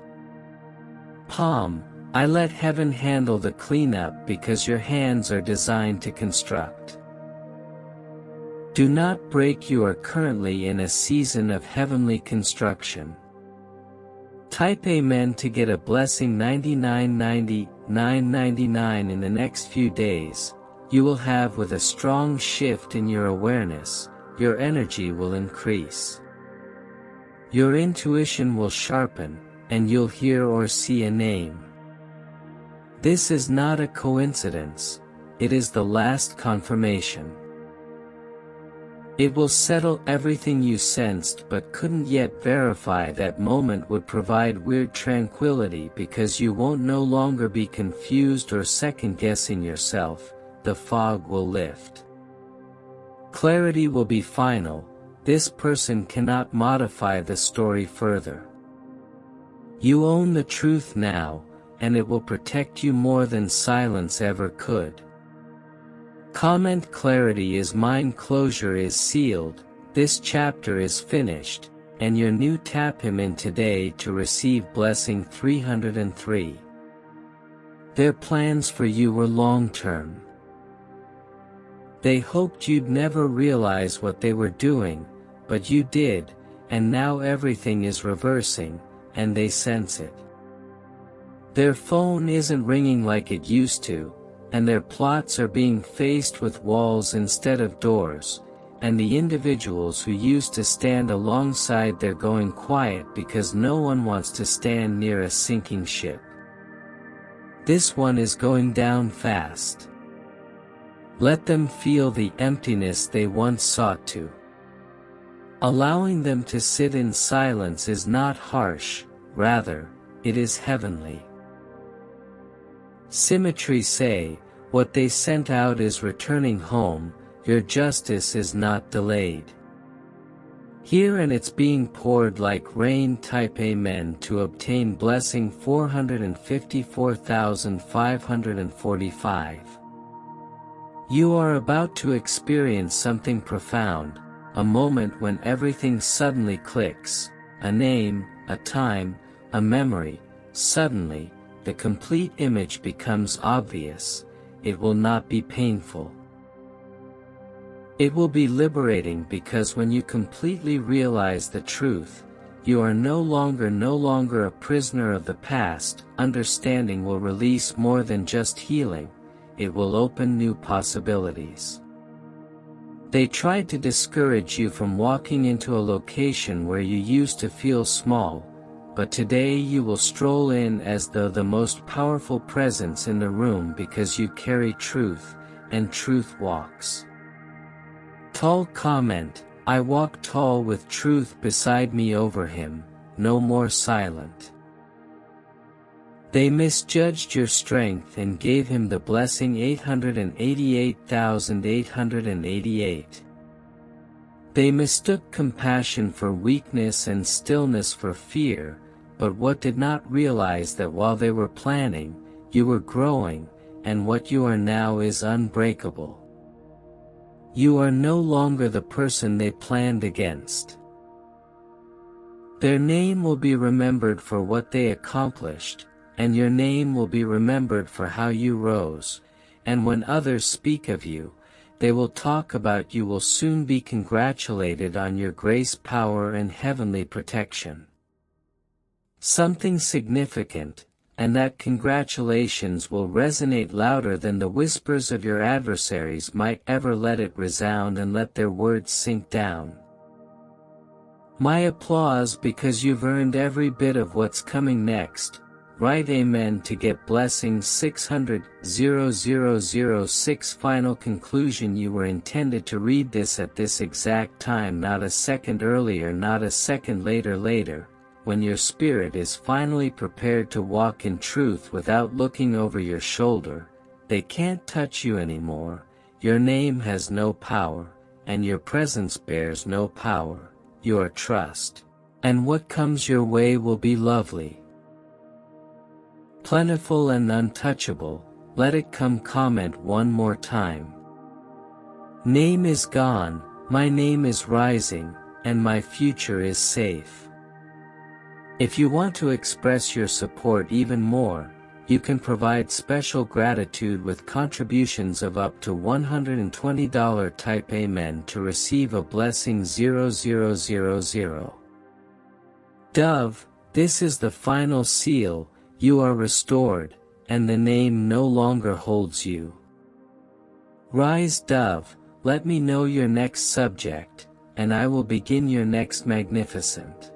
Palm, I let heaven handle the cleanup because your hands are designed to construct. Do not break. You are currently in a season of heavenly construction. Type Amen to get a blessing 99.99 in the next few days. You will have with a strong shift in your awareness, your energy will increase. Your intuition will sharpen, and you'll hear or see a name. This is not a coincidence, it is the last confirmation. It will settle everything you sensed but couldn't yet verify. That moment would provide weird tranquility because you won't no longer be confused or second-guessing yourself. The fog will lift. Clarity will be final. This person cannot modify the story further. You own the truth now, and it will protect you more than silence ever could. Comment clarity is mine. Closure is sealed. This chapter is finished, and your new tap him in today to receive blessing 303. Their plans for you were long-term. They hoped you'd never realize what they were doing, but you did, and now everything is reversing, and they sense it. Their phone isn't ringing like it used to, and their plots are being faced with walls instead of doors, and the individuals who used to stand alongside they're going quiet because no one wants to stand near a sinking ship. This one is going down fast. Let them feel the emptiness they once sought to. Allowing them to sit in silence is not harsh, rather, it is heavenly. Symmetry say, what they sent out is returning home, your justice is not delayed. Here and it's being poured like rain. Type Amen to obtain blessing 454,545. You are about to experience something profound, a moment when everything suddenly clicks, a name, a time, a memory. Suddenly, the complete image becomes obvious. It will not be painful. It will be liberating, because when you completely realize the truth, You are no longer a prisoner of the past. Understanding will release more than just healing, it will open new possibilities. They tried to discourage you from walking into a location where you used to feel small, but today you will stroll in as though the most powerful presence in the room because you carry truth, and truth walks. Tall comment, I walk tall with truth beside me over him, no more silent. They misjudged your strength and gave him the blessing 888,888. They mistook compassion for weakness and stillness for fear, but what did not realize that while they were planning, you were growing, and what you are now is unbreakable. You are no longer the person they planned against. Their name will be remembered for what they accomplished, and your name will be remembered for how you rose, and when others speak of you, they will talk about you will soon be congratulated on your grace, power, and heavenly protection. Something significant, and that congratulations will resonate louder than the whispers of your adversaries might ever let it resound, and let their words sink down. My applause, because you've earned every bit of what's coming next. Write amen to get blessings 600,006. Final conclusion. You were intended to read this at this exact time, not a second earlier, not a second later, when your spirit is finally prepared to walk in truth without looking over your shoulder. They can't touch you anymore, your name has no power, and your presence bears no power, you are trust. And what comes your way will be lovely, plentiful and untouchable. Let it come. Comment one more time. Name is gone, my name is rising, and my future is safe. If you want to express your support even more, you can provide special gratitude with contributions of up to $120. Type amen to receive a blessing 0000. Dove, this is the final seal. You are restored, and the name no longer holds you. Rise, dove, let me know your next subject, and I will begin your next magnificent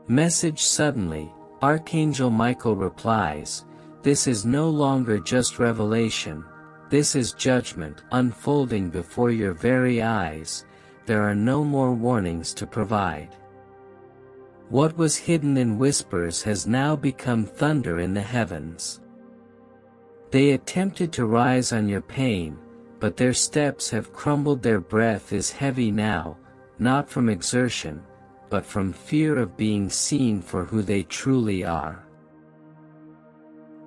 message. Suddenly, Archangel Michael replies, this is no longer just revelation, this is judgment unfolding before your very eyes. There are no more warnings to provide. What was hidden in whispers has now become thunder in the heavens. They attempted to rise on your pain, but their steps have crumbled. Their breath is heavy now, not from exertion, but from fear of being seen for who they truly are.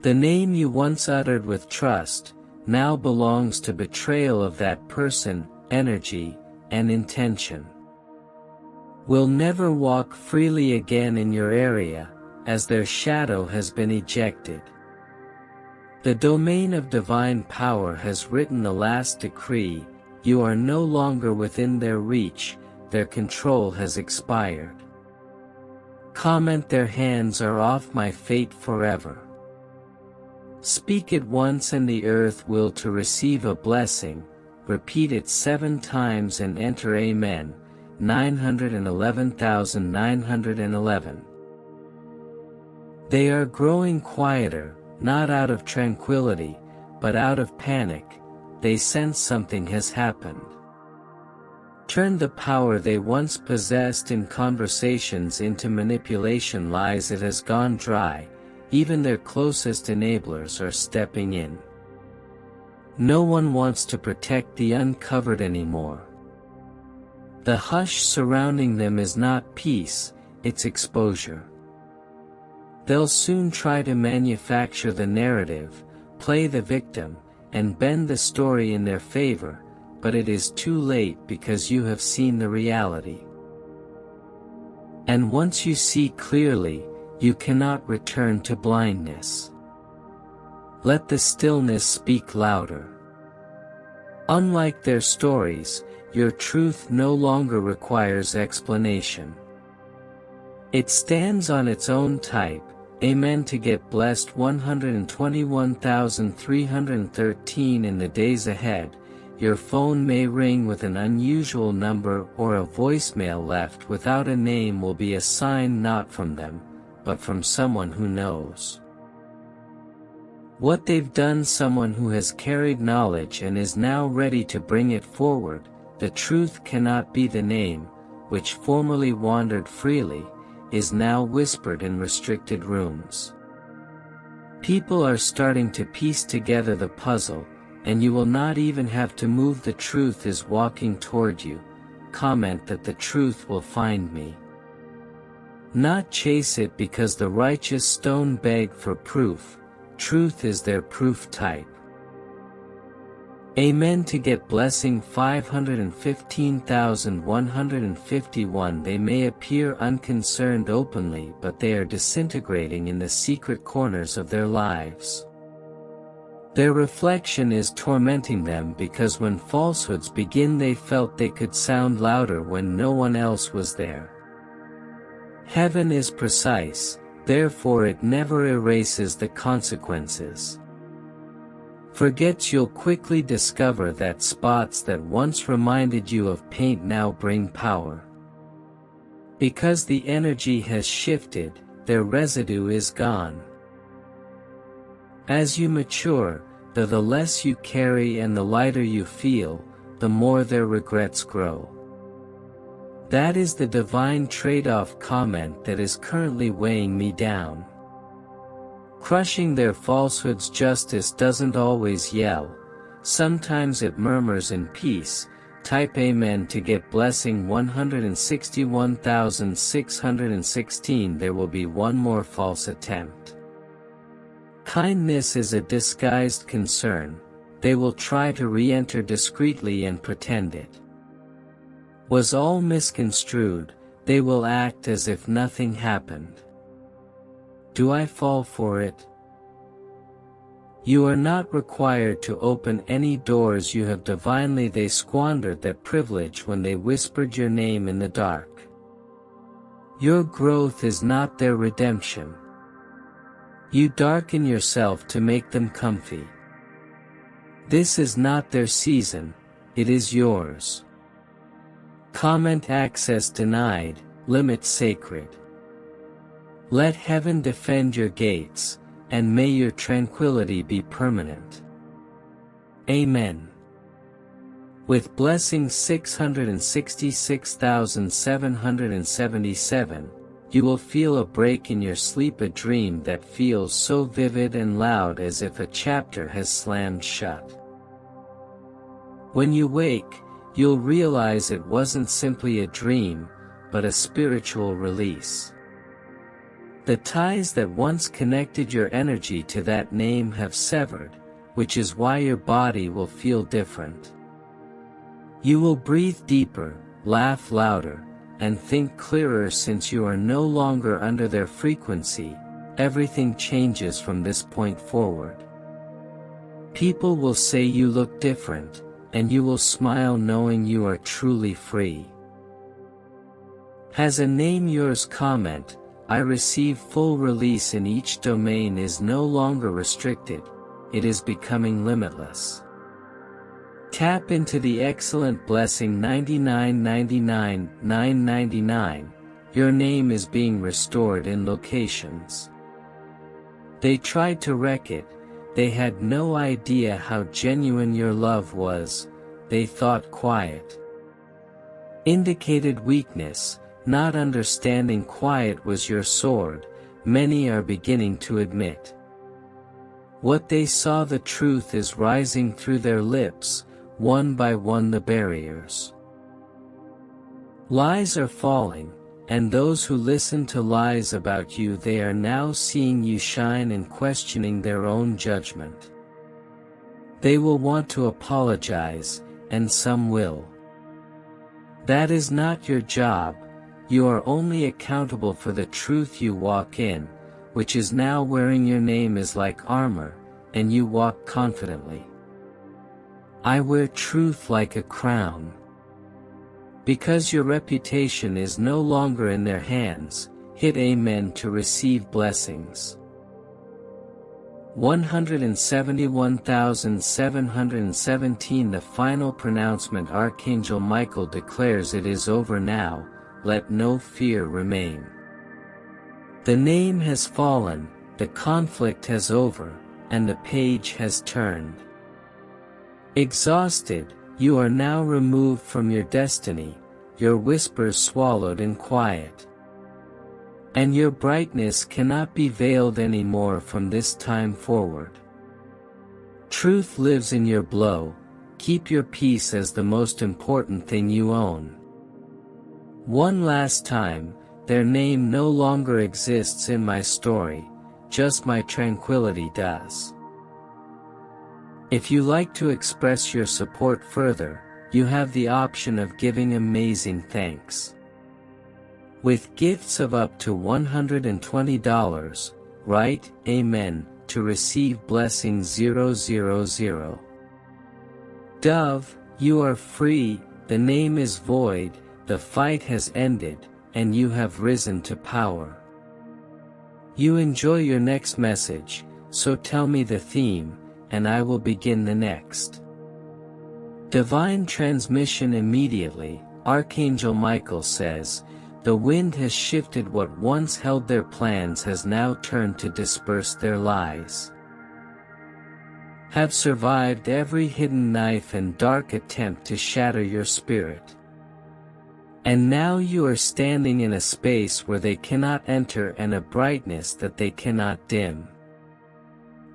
The name you once uttered with trust, now belongs to betrayal of that person, energy, and intention. Will never walk freely again in your area, as their shadow has been ejected. The domain of divine power has written the last decree. You are no longer within their reach, their control has expired. Comment, their hands are off my fate forever. Speak it once and the earth will to receive a blessing. Repeat it 7 times and enter amen. 911,911. They are growing quieter, not out of tranquility, but out of panic. They sense something has happened. Turn the power they once possessed in conversations into manipulation lies. It has gone dry, even their closest enablers are stepping in. No one wants to protect the uncovered anymore. The hush surrounding them is not peace, it's exposure. They'll soon try to manufacture the narrative, play the victim, and bend the story in their favor, but it is too late because you have seen the reality. And once you see clearly, you cannot return to blindness. Let the stillness speak louder. Unlike their stories, your truth no longer requires explanation. It stands on its own type. Amen. To get blessed 121,313 in the days ahead. Your phone may ring with an unusual number, or a voicemail left without a name will be a sign not from them, but from someone who knows what they've done, someone who has carried knowledge and is now ready to bring it forward. The truth cannot be the name, which formerly wandered freely, is now whispered in restricted rooms. People are starting to piece together the puzzle, and you will not even have to move. The truth is walking toward you. Comment that the truth will find me. Not chase it, because the righteous stone beg for proof. Truth is their proof type. Amen. To get blessing 515,151. They may appear unconcerned openly, but they are disintegrating in the secret corners of their lives. Their reflection is tormenting them, because when falsehoods begin they felt they could sound louder when no one else was there. Heaven is precise, therefore it never erases the consequences. Forgets you'll quickly discover that spots that once reminded you of paint now bring power. Because the energy has shifted, their residue is gone. As you mature, the less you carry and the lighter you feel, the more their regrets grow. That is the divine trade-off. Comment that is currently weighing me down. Crushing their falsehoods. Justice doesn't always yell, sometimes it murmurs in peace. Type amen to get blessing 161,616. There will be one more false attempt. Kindness is a disguised concern. They will try to re-enter discreetly and pretend it was all misconstrued. They will act as if nothing happened. Do I fall for it? You are not required to open any doors you have divinely. They squandered that privilege when they whispered your name in the dark. Your growth is not their redemption. You darken yourself to make them comfy. This is not their season, it is yours. Comment access denied, limit sacred. Let heaven defend your gates, and may your tranquility be permanent. Amen. With blessings 666,777, you will feel a break in your sleep, a dream that feels so vivid and loud as if a chapter has slammed shut. When you wake, you'll realize it wasn't simply a dream, but a spiritual release. The ties that once connected your energy to that name have severed, which is why your body will feel different. You will breathe deeper, laugh louder, and think clearer since you are no longer under their frequency. Everything changes from this point forward. People will say you look different, and you will smile knowing you are truly free. Has a name yours? Comment, I receive full release in each domain is no longer restricted, it is becoming limitless. Tap into the excellent blessing 99,99,999, your name is being restored in locations. They tried to wreck it, they had no idea how genuine your love was, they thought quiet indicated weakness. Not understanding quiet was your sword, many are beginning to admit. What they saw, the truth is rising through their lips, one by one the barriers. Lies are falling, and those who listen to lies about you, they are now seeing you shine and questioning their own judgment. They will want to apologize, and some will. That is not your job. You are only accountable for the truth you walk in, which is now wearing your name is like armor, and you walk confidently. I wear truth like a crown. Because your reputation is no longer in their hands, hit Amen to receive blessings. 171,717. The final pronouncement. Archangel Michael declares, it is over now, let no fear remain. The name has fallen, the conflict has over, and the page has turned. Exhausted, you are now removed from your destiny, your whispers swallowed in quiet. And your brightness cannot be veiled anymore from this time forward. Truth lives in your blow, keep your peace as the most important thing you own. One last time, their name no longer exists in my story, just my tranquility does. If you like to express your support further, you have the option of giving amazing thanks. With gifts of up to $120, write Amen to receive blessing 000. Dove, you are free, the name is void, the fight has ended, and you have risen to power. You enjoy your next message, so tell me the theme, and I will begin the next. Divine transmission. Immediately, Archangel Michael says, the wind has shifted. What once held their plans has now turned to disperse their lies. Have survived every hidden knife and dark attempt to shatter your spirit. And now you are standing in a space where they cannot enter and a brightness that they cannot dim.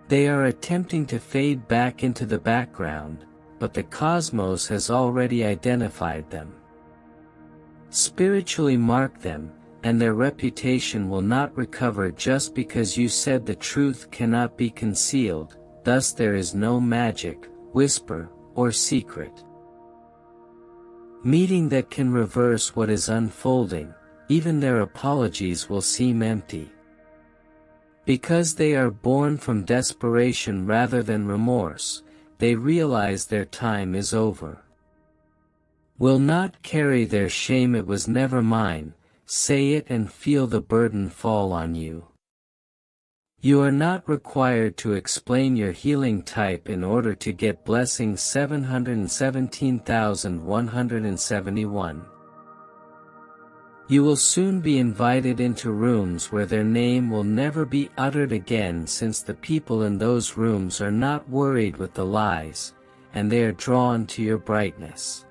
They are attempting to fade back into the background, but the cosmos has already identified them. Spiritually mark them, and their reputation will not recover just because you said the truth cannot be concealed, thus there is no magic, whisper, or secret meeting that can reverse what is unfolding. Even their apologies will seem empty. Because they are born from desperation rather than remorse, they realize their time is over. Will not carry their shame. It was never mine, say it and feel the burden fall on you. You are not required to explain your healing type in order to get blessing 717,171. You will soon be invited into rooms where their name will never be uttered again, since the people in those rooms are not worried with the lies, and they are drawn to your brightness.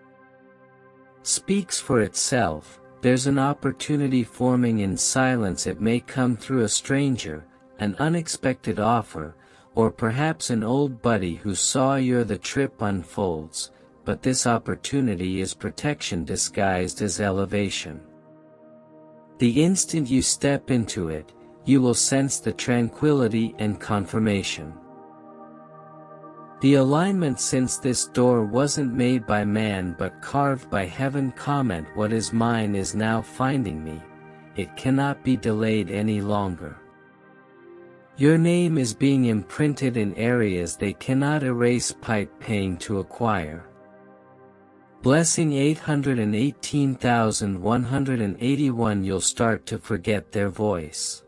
Speaks for itself. There's an opportunity forming in silence. It may come through a stranger, an unexpected offer, or perhaps an old buddy who saw you. The trip unfolds, but this opportunity is protection disguised as elevation. The instant you step into it, you will sense the tranquility and confirmation. The alignment. Since this door wasn't made by man but carved by heaven. Comment, what is mine is now finding me. It cannot be delayed any longer. Your name is being imprinted in areas they cannot erase. Pipe paying to acquire. Blessing 818,181. You'll start to forget their voice.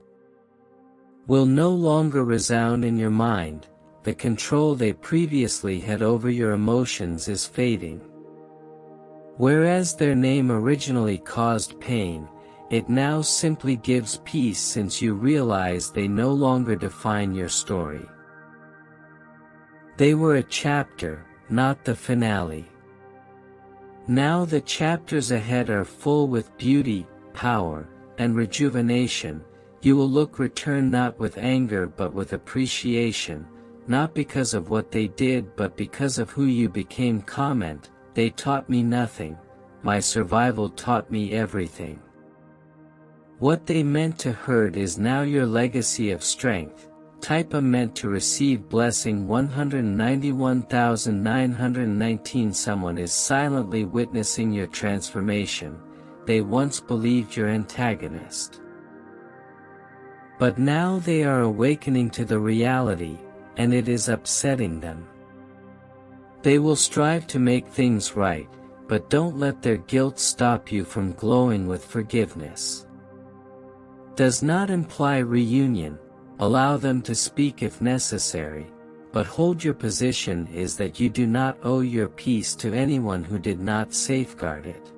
Will no longer resound in your mind. The control they previously had over your emotions is fading. Whereas their name originally caused pain, it now simply gives peace, since you realize they no longer define your story. They were a chapter, not the finale. Now the chapters ahead are full with beauty, power, and rejuvenation. You will return not with anger but with appreciation, not because of what they did but because of who you became. Comment, they taught me nothing, my survival taught me everything. What they meant to hurt is now your legacy of strength. Type a meant to receive blessing 191,919. Someone is silently witnessing your transformation. They once believed your antagonist, but now they are awakening to the reality, and it is upsetting them. They will strive to make things right, but don't let their guilt stop you from glowing with forgiveness. does not imply reunion. Allow them to speak if necessary, but hold your position is that you do not owe your peace to anyone who did not safeguard it.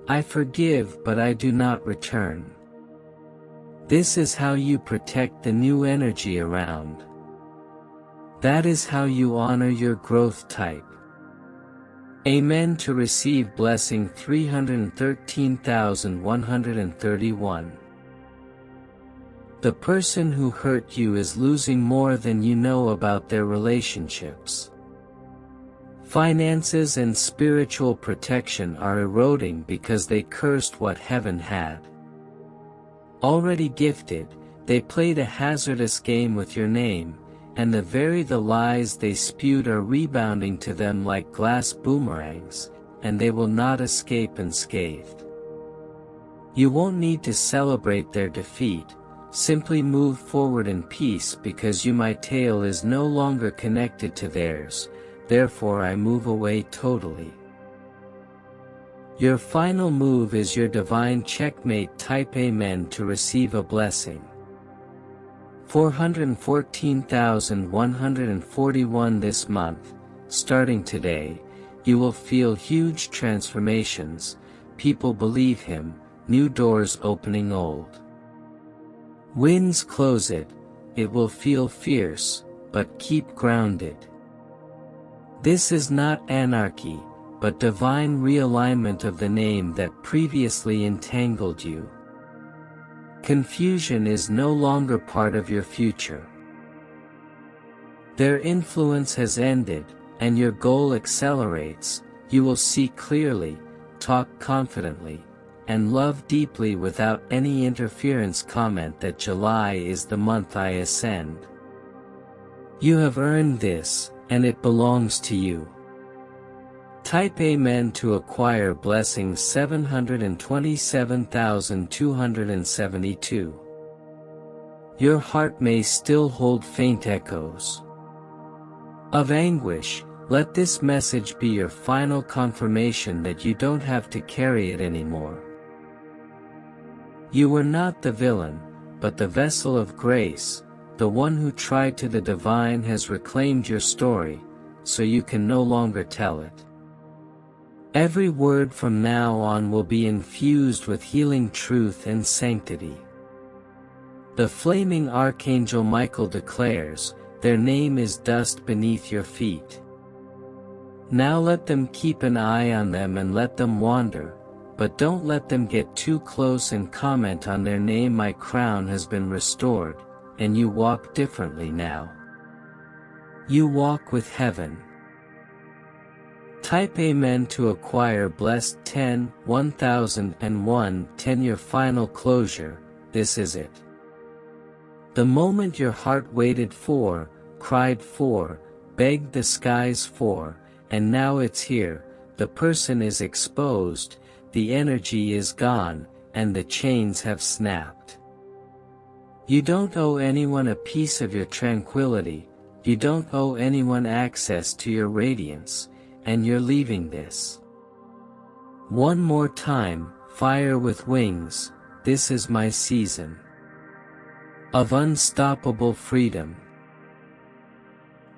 I forgive but I do not return. This is how you protect the new energy around. That is how you honor your growth type. Amen. To receive blessing 313,131. The person who hurt you is losing more than you know about their relationships. Finances and spiritual protection are eroding because they cursed what heaven had. Already gifted, they played a hazardous game with your name, and the lies they spewed are rebounding to them like glass boomerangs, and they will not escape unscathed. You won't need to celebrate their defeat, simply move forward in peace because my tail is no longer connected to theirs, therefore I move away totally. Your final move is your divine checkmate. Type Amen to receive a blessing. 414,141 this month. Starting today, you will feel huge transformations. People believe him, new doors opening old. Winds close it, it will feel fierce, but keep grounded. This is not anarchy, but divine realignment of the name that previously entangled you. Confusion is no longer part of your future. Their influence has ended, and your goal accelerates. You will see clearly, talk confidently, and love deeply without any interference. Comment that July is the month I ascend. You have earned this, and it belongs to you. Type Amen to acquire blessings 727,272. Your heart may still hold faint echoes of anguish. Let this message be your final confirmation that you don't have to carry it anymore. You were not the villain, but the vessel of grace. The one who tried to the divine has reclaimed your story, so you can no longer tell it. Every word from now on will be infused with healing truth and sanctity. The flaming Archangel Michael declares, their name is dust beneath your feet. Now let them keep an eye on them and let them wander, but don't let them get too close and comment on their name. My crown has been restored, and you walk differently now. You walk with heaven. Type Amen to acquire blessed 10,001 your final closure. This is it. The moment your heart waited for, cried for, begged the skies for, and now it's here. The person is exposed, the energy is gone, and the chains have snapped. You don't owe anyone a piece of your tranquility, you don't owe anyone access to your radiance, and you're leaving this. One more time, fire with wings, this is my season of unstoppable freedom.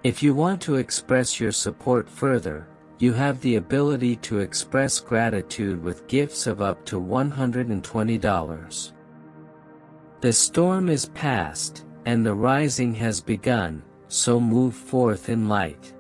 If you want to express your support further, you have the ability to express gratitude with gifts of up to $120. The storm is past, and the rising has begun, so move forth in light.